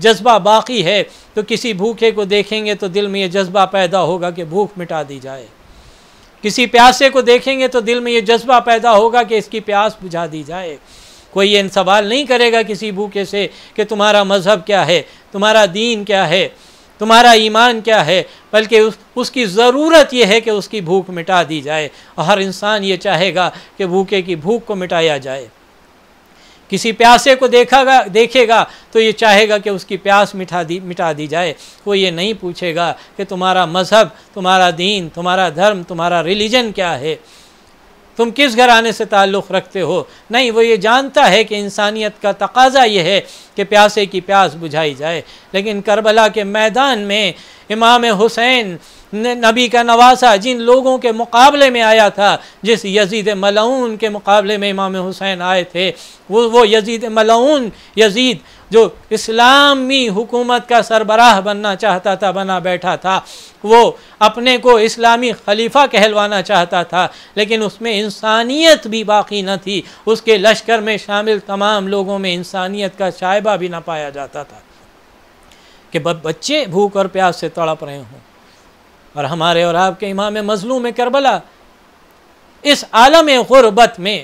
جذبہ باقی ہے تو کسی بھوکے کو دیکھیں گے تو دل میں یہ جذبہ پیدا ہوگا کہ بھوک مٹا دی جائے، کسی پیاسے کو دیکھیں گے تو دل میں یہ جذبہ پیدا ہوگا کہ اس کی پیاس بجھا دی جائے۔ کوئی یہ سوال نہیں کرے گا کسی بھوکے سے کہ تمہارا مذہب کیا ہے، تمہارا دین کیا ہے، تمہارا ایمان کیا ہے، بلکہ اس کی ضرورت یہ ہے کہ اس کی بھوک مٹا دی جائے، اور ہر انسان یہ چاہے گا کہ بھوکے کی بھوک کو مٹایا جائے۔ کسی پیاسے کو دیکھے گا تو یہ چاہے گا کہ اس کی پیاس مٹا دی جائے۔ کوئی یہ نہیں پوچھے گا کہ تمہارا مذہب، تمہارا دین، تمہارا دھرم، تمہارا ریلیجن کیا ہے، تم کس گھرانے سے تعلق رکھتے ہو۔ نہیں، وہ یہ جانتا ہے کہ انسانیت کا تقاضا یہ ہے کہ پیاسے کی پیاس بجھائی جائے۔ لیکن کربلا کے میدان میں امام حسین نبی کا نواسا جن لوگوں کے مقابلے میں آیا تھا، جس یزید ملعون کے مقابلے میں امام حسین آئے تھے، وہ یزید ملعون یزید جو اسلامی حکومت کا سربراہ بننا چاہتا تھا، بنا بیٹھا تھا، وہ اپنے کو اسلامی خلیفہ کہلوانا چاہتا تھا، لیکن اس میں انسانیت بھی باقی نہ تھی۔ اس کے لشکر میں شامل تمام لوگوں میں انسانیت کا شائبہ بھی نہ پایا جاتا تھا کہ بچے بھوک اور پیاس سے تڑپ رہے ہوں۔ اور ہمارے اور آپ کے امام مظلوم کربلا اس عالم غربت میں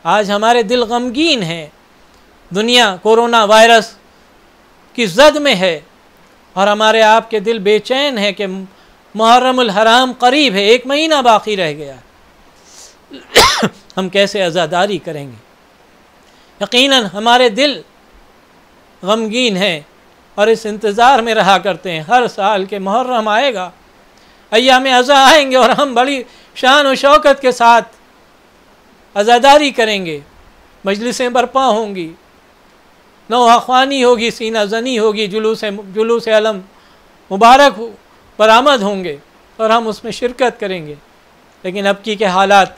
آج ہمارے دل غمگین ہیں۔ دنیا کورونا وائرس کی زد میں ہے اور ہمارے آپ کے دل بے چین ہے کہ محرم الحرام قریب ہے، 1 مہینہ باقی رہ گیا، ہم کیسے عزاداری کریں گے؟ یقیناً ہمارے دل غمگین ہیں اور اس انتظار میں رہا کرتے ہیں ہر سال کہ محرم آئے گا، ایام عزا آئیں گے اور ہم بڑی شان و شوکت کے ساتھ عزاداری کریں گے، مجلسیں برپا ہوں گی، نوحہ خوانی ہوگی، سینہ زنی ہوگی، جلوس علم مبارک برآمد ہوں گے اور ہم اس میں شرکت کریں گے۔ لیکن اب کی کے حالات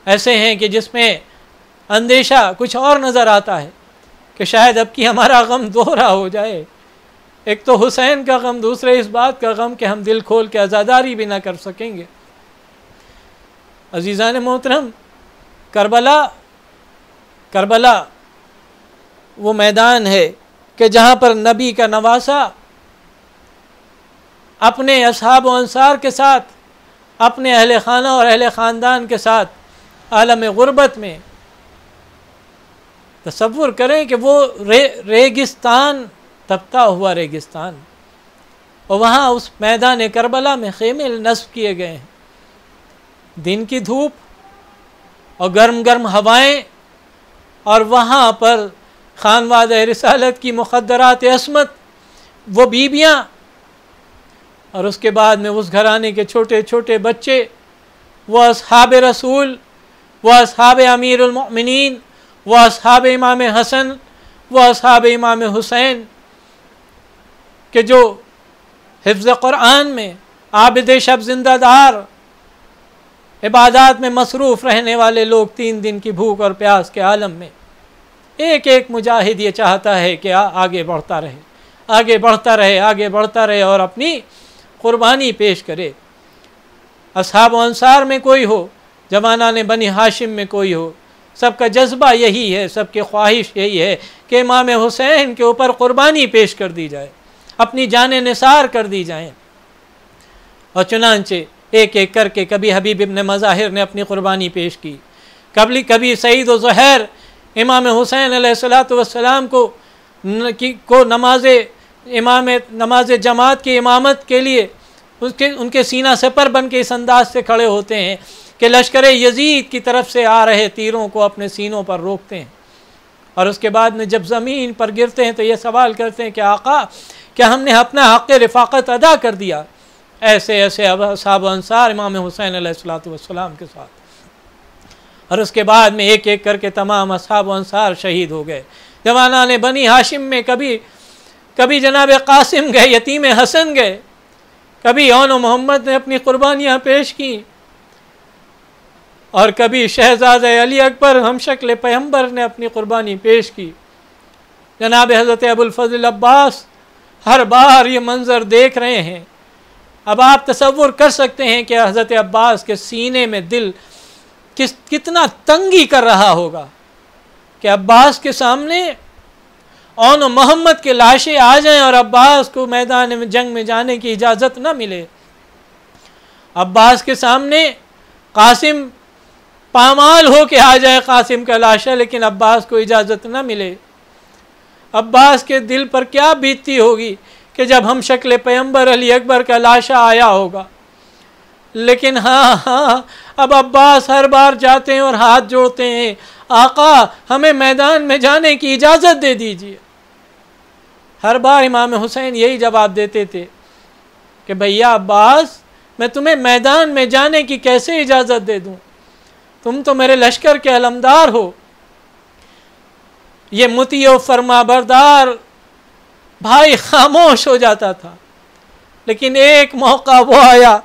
ایسے ہیں کہ جس میں اندیشہ کچھ اور نظر آتا ہے کہ شاید اب کی ہمارا غم دوہرا ہو جائے، ایک تو حسین کا غم، دوسرے اس بات کا غم کہ ہم دل کھول کے عزاداری بھی نہ کر سکیں گے۔ عزیزان محترم، کربلا وہ میدان ہے کہ جہاں پر نبی کا نواسا اپنے اصحاب و انصار کے ساتھ، اپنے اہل خانہ اور اہل خاندان کے ساتھ عالم غربت میں، تصور کریں کہ وہ ریگستان، تپتا ہوا ریگستان، اور وہاں اس میدان کربلا میں خیمے نصب کیے گئے ہیں، دن کی دھوپ اور گرم گرم ہوائیں، اور وہاں پر خانواد رسالت کی مخدرات عصمت، وہ بیویاں، اور اس کے بعد میں اس گھرانے کے چھوٹے چھوٹے بچے، وہ اصحاب رسول، وہ اصحاب امیر المؤمنین، وہ اصحاب امام حسن، وہ اصحاب امام حسین، کہ جو حفظ قرآن میں عابد شب زندہ دار، عبادات میں مصروف رہنے والے لوگ 3 دن کی بھوک اور پیاس کے عالم میں، ایک ایک مجاہد یہ چاہتا ہے کہ آگے بڑھتا رہے، آگے بڑھتا رہے، آگے بڑھتا رہے اور اپنی قربانی پیش کرے۔ اصحاب و انصار میں کوئی ہو، جوانان بنی ہاشم میں کوئی ہو، سب کا جذبہ یہی ہے، سب کی خواہش یہی ہے کہ امام حسین کے اوپر قربانی پیش کر دی جائے، اپنی جانیں نثار کر دی جائیں۔ اور چنانچہ ایک ایک کر کے کبھی حبیب ابن مظاہر نے اپنی قربانی پیش کی، کبھی سعید و زہیر امام حسین علیہ السلام کو نماز جماعت کی امامت کے لیے ان کے سینہ سپر بن کے اس انداز سے کھڑے ہوتے ہیں کہ لشکر یزید کی طرف سے آ رہے تیروں کو اپنے سینوں پر روکتے ہیں، اور اس کے بعد میں جب زمین پر گرتے ہیں تو یہ سوال کرتے ہیں کہ آقا کیا ہم نے اپنا حق رفاقت ادا کر دیا؟ ایسے اصحاب و انصار امام حسین علیہ السلام کے ساتھ، اور اس کے بعد میں ایک ایک کر کے تمام اصحاب و انصار شہید ہو گئے۔ جوانان بنی ہاشم میں کبھی جناب قاسم گئے، یتیم حسن گئے، کبھی اون و محمد نے اپنی قربانیاں پیش کی، اور کبھی شہزادہ علی اکبر ہم شکل پیغمبر نے اپنی قربانی پیش کی۔ جناب حضرت ابوالفضل عباس ہر بار یہ منظر دیکھ رہے ہیں۔ اب آپ تصور کر سکتے ہیں کہ حضرت عباس کے سینے میں دل کتنا تنگی کر رہا ہوگا کہ عباس کے سامنے اون و محمد کے لاشیں آ جائیں اور عباس کو میدان میں جنگ میں جانے کی اجازت نہ ملے. عباس کے سامنے قاسم پامال ہو کے آ جائے قاسم کا لاشا، لیکن عباس کو اجازت نہ ملے. عباس کے دل پر کیا بیتتی ہوگی کہ جب ہم شکل پیغمبر علی اکبر کا لاشا آیا ہوگا. لیکن ہاں اب عباس ہر بار جاتے ہیں اور ہاتھ جوڑتے ہیں، آقا ہمیں میدان میں جانے کی اجازت دے دیجیے. ہر بار امام حسین یہی جواب دیتے تھے کہ بھیا عباس میں تمہیں میدان میں جانے کی کیسے اجازت دے دوں، تم تو میرے لشکر کے علمدار ہو. یہ مطیع و فرما بردار بھائی خاموش ہو جاتا تھا. لیکن ایک موقع وہ آیا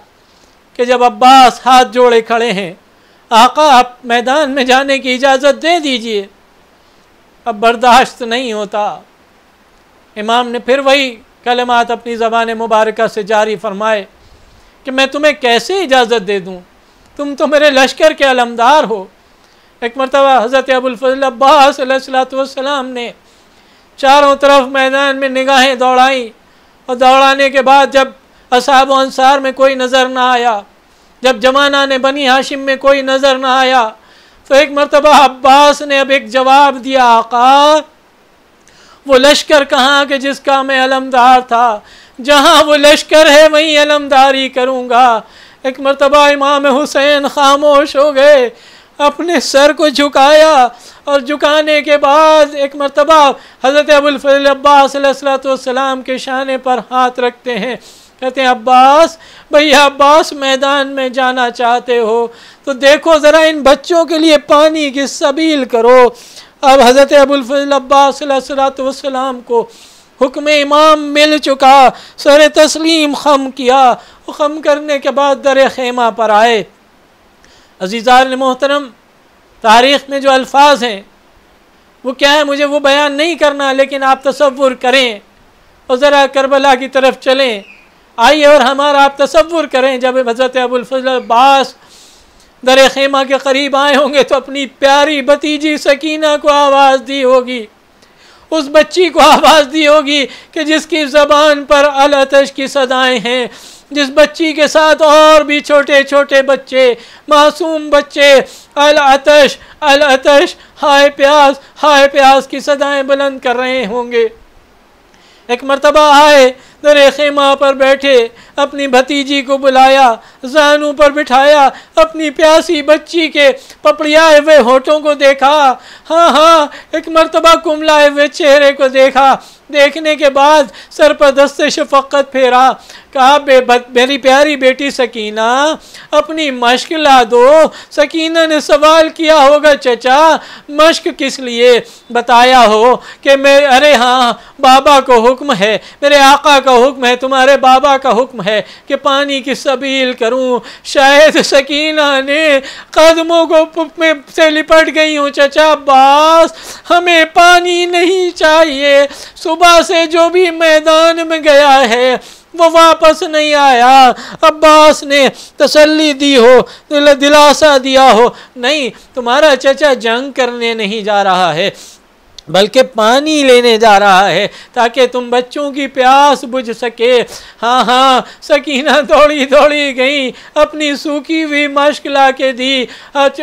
کہ جب عباس ہاتھ جوڑے کھڑے ہیں، آقا آپ میدان میں جانے کی اجازت دے دیجئے. اب برداشت نہیں ہوتا. امام نے پھر وہی کلمات اپنی زبان مبارکہ سے جاری فرمائے کہ میں تمہیں کیسے اجازت دے دوں، تم تو میرے لشکر کے علمدار ہو. ایک مرتبہ حضرت ابوالفضل عباس علیہ السلام نے چاروں طرف میدان میں نگاہیں دوڑائیں، اور دوڑانے کے بعد جب اصحاب و انصار میں کوئی نظر نہ آیا، جب جوانان بنی ہاشم میں کوئی نظر نہ آیا، تو ایک مرتبہ عباس نے اب ایک جواب دیا، آقا وہ لشکر کہاں کہ جس کا میں علمدار تھا، جہاں وہ لشکر ہے وہیں علمداری کروں گا. ایک مرتبہ امام حسین خاموش ہو گئے، اپنے سر کو جھکایا، اور جھکانے کے بعد ایک مرتبہ حضرت ابوالفضل عباس علیہ السلام کے شانے پر ہاتھ رکھتے ہیں، کہتے ہیں عباس بھیا عباس میدان میں جانا چاہتے ہو تو دیکھو ذرا ان بچوں کے لیے پانی کی سبیل کرو. اب حضرت ابوالفضل عباس علیہ السلام کو حکم امام مل چکا، سر تسلیم خم کیا، خم کرنے کے بعد در خیمہ پر آئے. عزیزان محترم، تاریخ میں جو الفاظ ہیں وہ کیا ہے مجھے وہ بیان نہیں کرنا، لیکن آپ تصور کریں اور ذرا کربلا کی طرف چلیں. آئیے اور ہمارا آپ تصور کریں جب حضرت ابوالفضل عباس در خیمہ کے قریب آئے ہوں گے تو اپنی پیاری بھتیجی سکینہ کو آواز دی ہوگی، اس بچی کو آواز دی ہوگی کہ جس کی زبان پر العطش کی صدائیں ہیں، جس بچی کے ساتھ اور بھی چھوٹے چھوٹے بچے، معصوم بچے العطش العطش، ہائے پیاس کی صدائیں بلند کر رہے ہوں گے. ایک مرتبہ آئے، در خیمہ پر بیٹھے، اپنی بھتیجی کو بلایا، زانوں پر بٹھایا، اپنی پیاسی بچی کے پپڑیائے ہوئے ہونٹوں کو دیکھا، ہاں ایک مرتبہ کملائے ہوئے چہرے کو دیکھا. دیکھنے کے بعد سر پر دست شفقت پھیرا، کہا میری پیاری بیٹی سکینہ اپنی مشق لا دو. سکینہ نے سوال کیا ہوگا چچا مشق کس لیے؟ بتایا ہو کہ ارے ہاں بابا کو حکم ہے، میرے آقا کا حکم ہے، تمہارے بابا کا حکم ہے کہ پانی کی سبیل کروں. شاید سکینہ نے قدموں کو میں سے لپٹ گئی ہوں، چچا عباس ہمیں پانی نہیں چاہیے، صبح سے جو بھی میدان میں گیا ہے وہ واپس نہیں آیا. عباس نے تسلی دی ہو، دلاسا دیا ہو، نہیں تمہارا چچا جنگ کرنے نہیں جا رہا ہے بلکہ پانی لینے جا رہا ہے تاکہ تم بچوں کی پیاس بجھ سکے. ہاں سکینہ دوڑی گئی، اپنی سوکھی ہوئی مشق لا کے دی.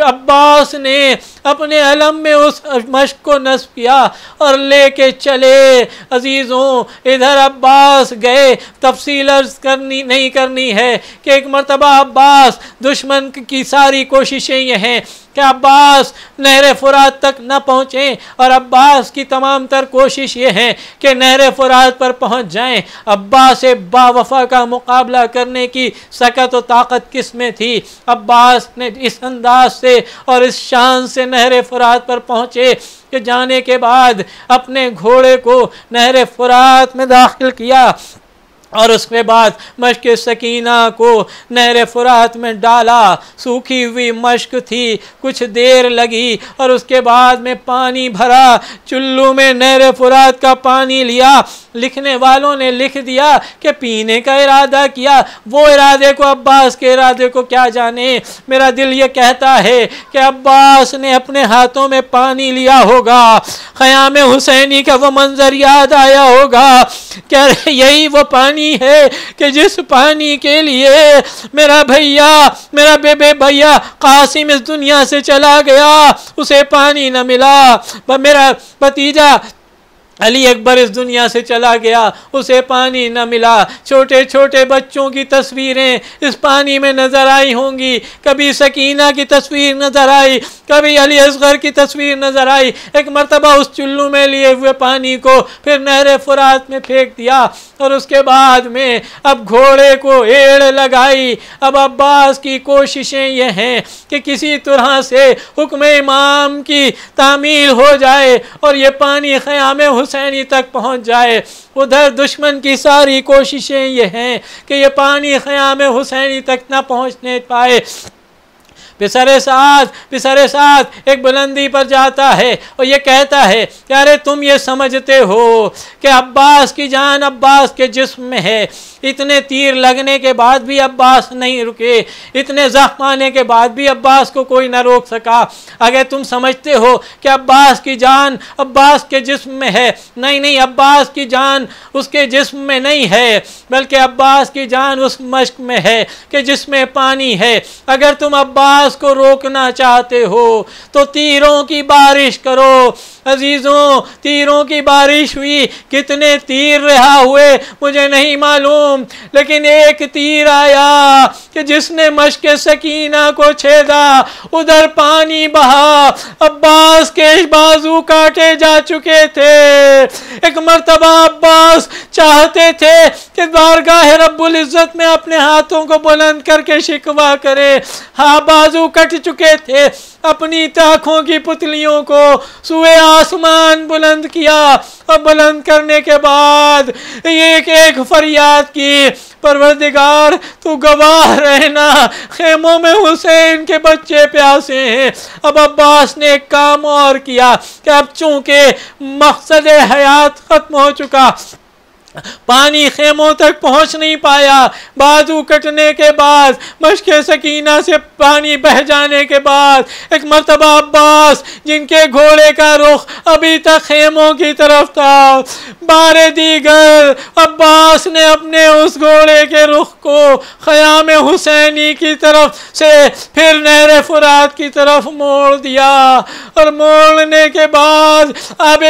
عباس نے اپنے علم میں اس مشق کو نصب کیا اور لے کے چلے. عزیزوں ادھر عباس گئے، تفصیل عرض نہیں کرنی ہے کہ ایک مرتبہ عباس، دشمن کی ساری کوششیں یہ ہیں کہ عباس نہر فرات تک نہ پہنچیں، اور عباس کی تمام تر کوشش یہ ہے کہ نہر فرات پر پہنچ جائیں. عباس با وفا کا مقابلہ کرنے کی سکت و طاقت کس میں تھی؟ عباس نے اس انداز سے اور اس شان سے نہر فرات پر پہنچے کہ جانے کے بعد اپنے گھوڑے کو نہر فرات میں داخل کیا، اور اس کے بعد مشک سکینہ کو نہر فرات میں ڈالا، سوکھی ہوئی مشک تھی، کچھ دیر لگی اور اس کے بعد میں پانی بھرا، چلو میں نہر فرات کا پانی لیا۔ لکھنے والوں نے لکھ دیا کہ پینے کا ارادہ کیا، وہ ارادے کو عباس کے ارادے کو کیا جانے۔ میرا دل یہ کہتا ہے کہ عباس نے اپنے ہاتھوں میں پانی لیا ہوگا، خیام حسینی کا وہ منظر یاد آیا ہوگا کہ یہی وہ پانی ہے کہ جس پانی کے لیے میرا بھیا، میرا بے بھیا قاسم اس دنیا سے چلا گیا، اسے پانی نہ ملا۔ میرا بھتیجا علی اکبر اس دنیا سے چلا گیا، اسے پانی نہ ملا۔ چھوٹے چھوٹے بچوں کی تصویریں اس پانی میں نظر آئی ہوں گی، کبھی سکینہ کی تصویر نظر آئی، کبھی علی اصغر کی تصویر نظر آئی۔ ایک مرتبہ اس چلو میں لیے ہوئے پانی کو پھر نہر فرات میں پھینک دیا، اور اس کے بعد میں اب گھوڑے کو ایڑ لگائی۔ اب عباس کی کوششیں یہ ہیں کہ کسی طرح سے حکم امام کی تعمیل ہو جائے اور یہ پانی خیام حسینی تک پہنچ جائے۔ ادھر دشمن کی ساری کوششیں یہ ہیں کہ یہ پانی خیام حسینی تک نہ پہنچنے پائے۔ پسر سعد ایک بلندی پر جاتا ہے اور یہ کہتا ہے کہ ارے تم یہ سمجھتے ہو کہ عباس کی جان عباس کے جسم میں ہے، اتنے تیر لگنے کے بعد بھی عباس نہیں رکے، اتنے زخم آنے کے بعد بھی عباس کو کوئی نہ روک سکا۔ اگر تم سمجھتے ہو کہ عباس کی جان عباس کے جسم میں ہے، نہیں، عباس کی جان اس کے جسم میں نہیں ہے، بلکہ عباس کی جان اس مشک میں ہے کہ جس میں پانی ہے۔ اگر تم عباس کو روکنا چاہتے ہو تو تیروں کی بارش کرو۔ عزیزوں، تیروں کی بارش ہوئی، کتنے تیر رہا ہوئے مجھے نہیں معلوم، لیکن ایک تیر آیا کہ جس نے مشک سکینہ کو چھیدا، ادھر پانی بہا، عباس کے بازو کاٹے جا چکے تھے۔ ایک مرتبہ عباس چاہتے تھے کہ بارگاہ رب العزت میں اپنے ہاتھوں کو بلند کر کے شکوہ کرے، ہاں بازو کٹ چکے تھے، اپنی تاخوں کی پتلیوں کو سوئے آسمان بلند کیا، اور بلند کرنے کے بعد ایک فریاد کی، پروردگار تو گواہ رہنا، خیموں میں حسین کے بچے پیاسے ہیں۔ اب عباس نے ایک کام اور کیا کہ اب چونکہ مقصد حیات ختم ہو چکا، پانی خیموں تک پہنچ نہیں پایا، بازو کٹنے کے بعد، مشک سکینہ سے پانی بہ جانے کے بعد، ایک مرتبہ عباس جن کے گھوڑے کا رخ ابھی تک خیموں کی طرف تھا، بار دیگر عباس نے اپنے اس گھوڑے کے رخ کو خیام حسینی کی طرف سے پھر نہر فرات کی طرف موڑ دیا، اور موڑنے کے بعد اب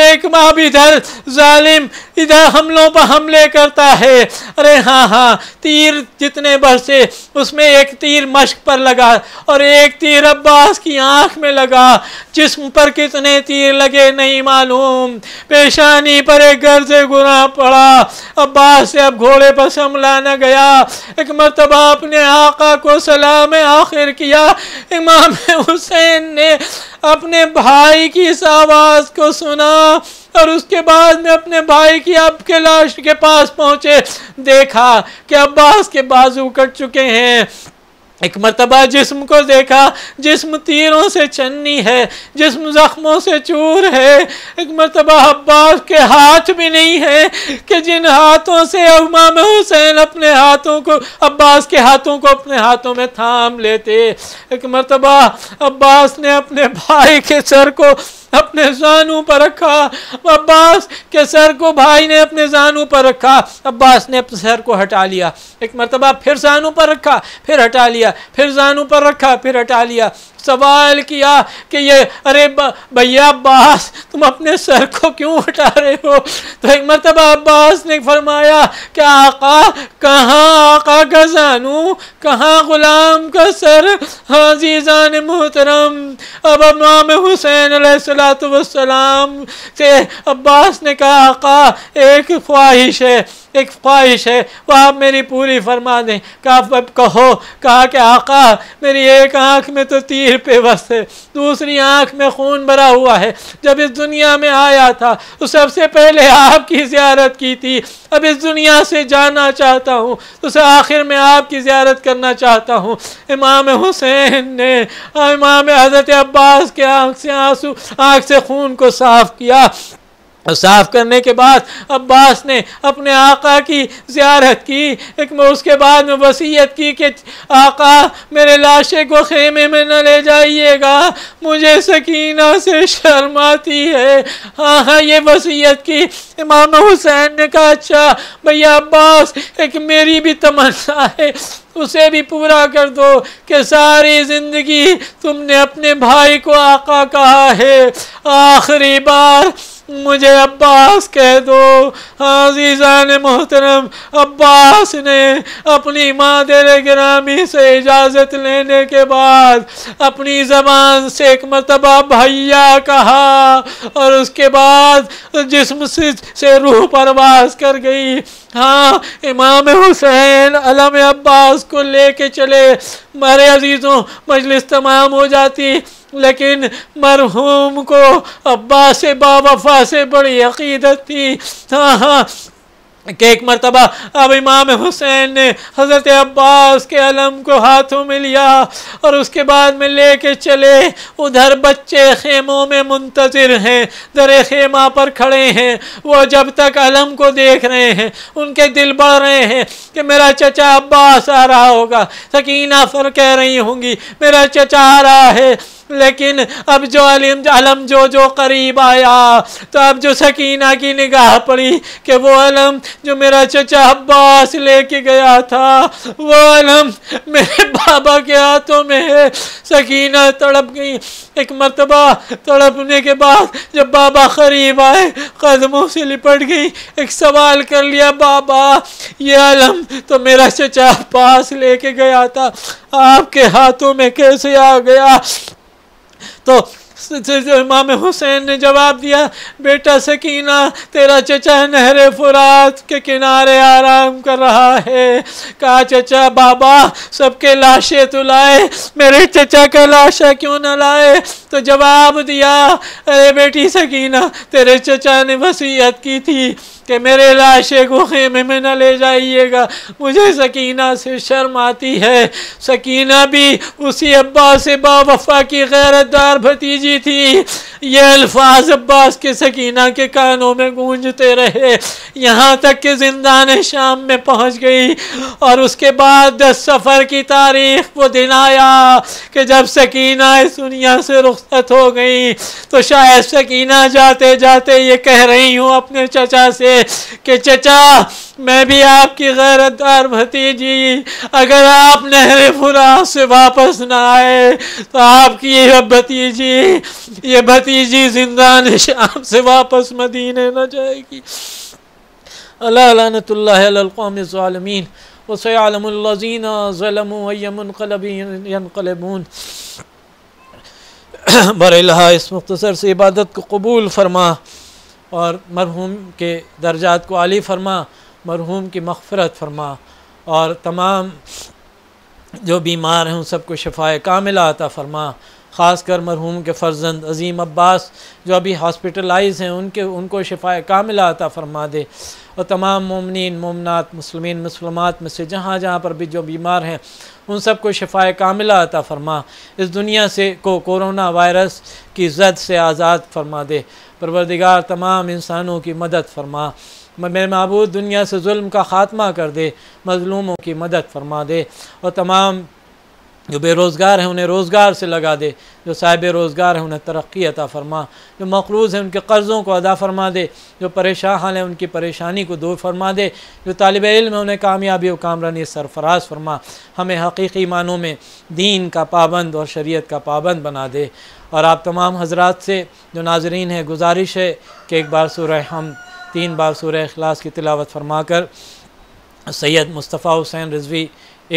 ادھر ظالم ادھر حملوں پر حملے کرتا ہے۔ ارے ہاں تیر جتنے برسے اس میں ایک تیر مشک پر لگا اور ایک تیر عباس کی آنکھ میں لگا، جسم پر کتنے تیر لگے نہیں معلوم، پیشانی پر ایک گرز گناہ پڑا، عباس سے اب گھوڑے پر سنبھلا نہ گیا۔ ایک مرتبہ اپنے آقا کو سلام آخر کیا، امام حسین نے اپنے بھائی کی اس آواز کو سنا، اور اس کے بعد میں اپنے بھائی کی اب کے لاش کے پاس پہنچے، دیکھا کہ عباس کے بازو کٹ چکے ہیں۔ ایک مرتبہ جسم کو دیکھا، جسم تیروں سے چنی ہے، جسم زخموں سے چور ہے۔ ایک مرتبہ عباس کے ہاتھ بھی نہیں ہے کہ جن ہاتھوں سے امام حسین اپنے ہاتھوں کو، عباس کے ہاتھوں کو اپنے ہاتھوں میں تھام لیتے۔ ایک مرتبہ عباس نے اپنے بھائی کے سر کو اپنے زانوں پر رکھا، عباس کے سر کو بھائی نے اپنے زانوں پر رکھا، عباس نے اپنے سر کو ہٹا لیا۔ ایک مرتبہ پھر زانوں پر رکھا، پھر ہٹا لیا، پھر زانوں پر رکھا، پھر ہٹا لیا۔ سوال کیا کہ یہ ارے بھیا عباس تم اپنے سر کو کیوں ہٹا رہے ہو؟ تو ایک مرتبہ عباس نے فرمایا کہ آقا کہاں آقا کا زانو، کہاں غلام کا سر؟ عزیزان محترم، اب امام حسین علیہ السلام سے عباس نے کہا آقا ایک خواہش ہے ایک خواہش ہے وہ آپ میری پوری فرما دیں۔ کہا کہ آقا میری ایک آنکھ میں تو تیر پیوست ہے، دوسری آنکھ میں خون بھرا ہوا ہے، جب اس دنیا میں آیا تھا تو سب سے پہلے آپ کی زیارت کی تھی، اب اس دنیا سے جانا چاہتا ہوں تو آخر میں آپ کی زیارت کرنا چاہتا ہوں۔ امام حسین نے امام حضرت عباس کے آنکھ سے خون کو صاف کیا، صاف کرنے کے بعد عباس نے اپنے آقا کی زیارت کی، اس کے بعد میں وصیت کی کہ آقا میرے لاشے کو خیمے میں نہ لے جائیے گا، مجھے سکینہ سے شرم آتی ہے۔ ہاں یہ وصیت کی۔ امام حسین نے کہا اچھا بھیا عباس ایک میری بھی تمنا ہے، اسے بھی پورا کر دو کہ ساری زندگی تم نے اپنے بھائی کو آقا کہا ہے، آخری بار مجھے عباس کہہ دو۔ عزیزان محترم، عباس نے اپنی مادر گرامی سے اجازت لینے کے بعد اپنی زبان سے ایک مرتبہ بھیا کہا، اور اس کے بعد جسم سے روح پرواز کر گئی۔ ہاں امام حسین علم عباس کو لے کے چلے، میرے عزیزوں مجلس تمام ہو جاتی، لیکن مرحوم کو عباس با وفا سے بڑی عقیدت تھی۔ ہاں کہ ایک مرتبہ اب امام حسین نے حضرت عباس کے علم کو ہاتھوں میں لیا اور اس کے بعد میں لے کے چلے، ادھر بچے خیموں میں منتظر ہیں، در خیمہ پر کھڑے ہیں، وہ جب تک علم کو دیکھ رہے ہیں ان کے دل بڑھ رہے ہیں کہ میرا چچا عباس آ رہا ہوگا، سکینہ فر کہہ رہی ہوں گی میرا چچا آ رہا ہے، لیکن اب جو علم جو قریب آیا تو اب جو سکینہ کی نگاہ پڑی کہ وہ علم جو میرا چچا عباس لے کے گیا تھا وہ علم میرے بابا کے ہاتھوں میں ہے، سکینہ تڑپ گئی۔ ایک مرتبہ تڑپنے کے بعد جب بابا قریب آئے قدموں سے لپٹ گئی، ایک سوال کر لیا بابا یہ علم تو میرا چچا عباس لے کے گیا تھا، آپ کے ہاتھوں میں کیسے آ گیا؟ تو امام حسین نے جواب دیا بیٹا سکینہ تیرا چچا نہر فرات کے کنارے آرام کر رہا ہے۔ کہا چچا بابا سب کے لاشیں تو لائے، میرے چچا کا لاشا کیوں نہ لائے؟ تو جواب دیا ارے بیٹی سکینہ تیرے چچا نے وصیت کی تھی کہ میرے لاشے کو خیمے میں نہ لے جائیے گا، مجھے سکینہ سے شرم آتی ہے۔ سکینہ بھی اسی عباس با وفا کی غیرت دار بھتیجی تھی۔ یہ الفاظ عباس کے سکینہ کے کانوں میں گونجتے رہے یہاں تک کہ زندان شام میں پہنچ گئی، اور اس کے بعد 10 صفر کی تاریخ وہ دن آیا کہ جب سکینہ اس دنیا سے رخصت ہو گئی تو شاید سکینہ جاتے جاتے یہ کہہ رہی ہوں اپنے چچا سے کہ چچا میں بھی آپ کی غیرت دار بھتیجی، اگر آپ نہر فرات سے واپس نہ آئے تو آپ کی یہ بھتیجی زندان شام سے واپس مدینے نہ جائے گی۔ اللہ لعنت اللہ علی القوم الظالمین وسيعلم الذين ظلموا أي منقلب ينقلبون۔ برالہ اس مختصر سے عبادت کو قبول فرما اور مرحوم کے درجات کو عالی فرما، مرحوم کی مغفرت فرما، اور تمام جو بیمار ہیں ان سب کو شفاء کاملہ عطا فرما، خاص کر مرحوم کے فرزند عظیم عباس جو ابھی ہاسپٹلائز ہیں ان کو شفاء کاملہ عطا فرما دے، اور تمام مومنین مومنات مسلمین مسلمات میں سے جہاں جہاں پر بھی جو بیمار ہیں ان سب کو شفاء کاملہ عطا فرما، اس دنیا سے کورونا وائرس کی زد سے آزاد فرما دے۔ پروردگار تمام انسانوں کی مدد فرما، میرے معبود دنیا سے ظلم کا خاتمہ کر دے، مظلوموں کی مدد فرما دے، اور تمام جو بے روزگار ہیں انہیں روزگار سے لگا دے، جو صاحب روزگار ہیں انہیں ترقی عطا فرما، جو مقروض ہیں ان کے قرضوں کو ادا فرما دے، جو پریشان ہیں ان کی پریشانی کو دور فرما دے، جو طالب علم ہیں انہیں کامیابی و کامرانی سرفراز فرما، ہمیں حقیقی معنوں میں دین کا پابند اور شریعت کا پابند بنا دے۔ اور آپ تمام حضرات سے جو ناظرین ہیں گزارش ہے کہ ایک بار سورہ حمد 3 بار سورہ اخلاص کی تلاوت فرما کر سید مصطفیٰ حسین رضوی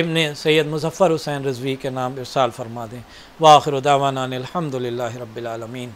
ابن سید مظفر حسین رضوی کے نام ارسال فرما دیں۔ وآخر دعوانا الحمدللہ رب العالمین۔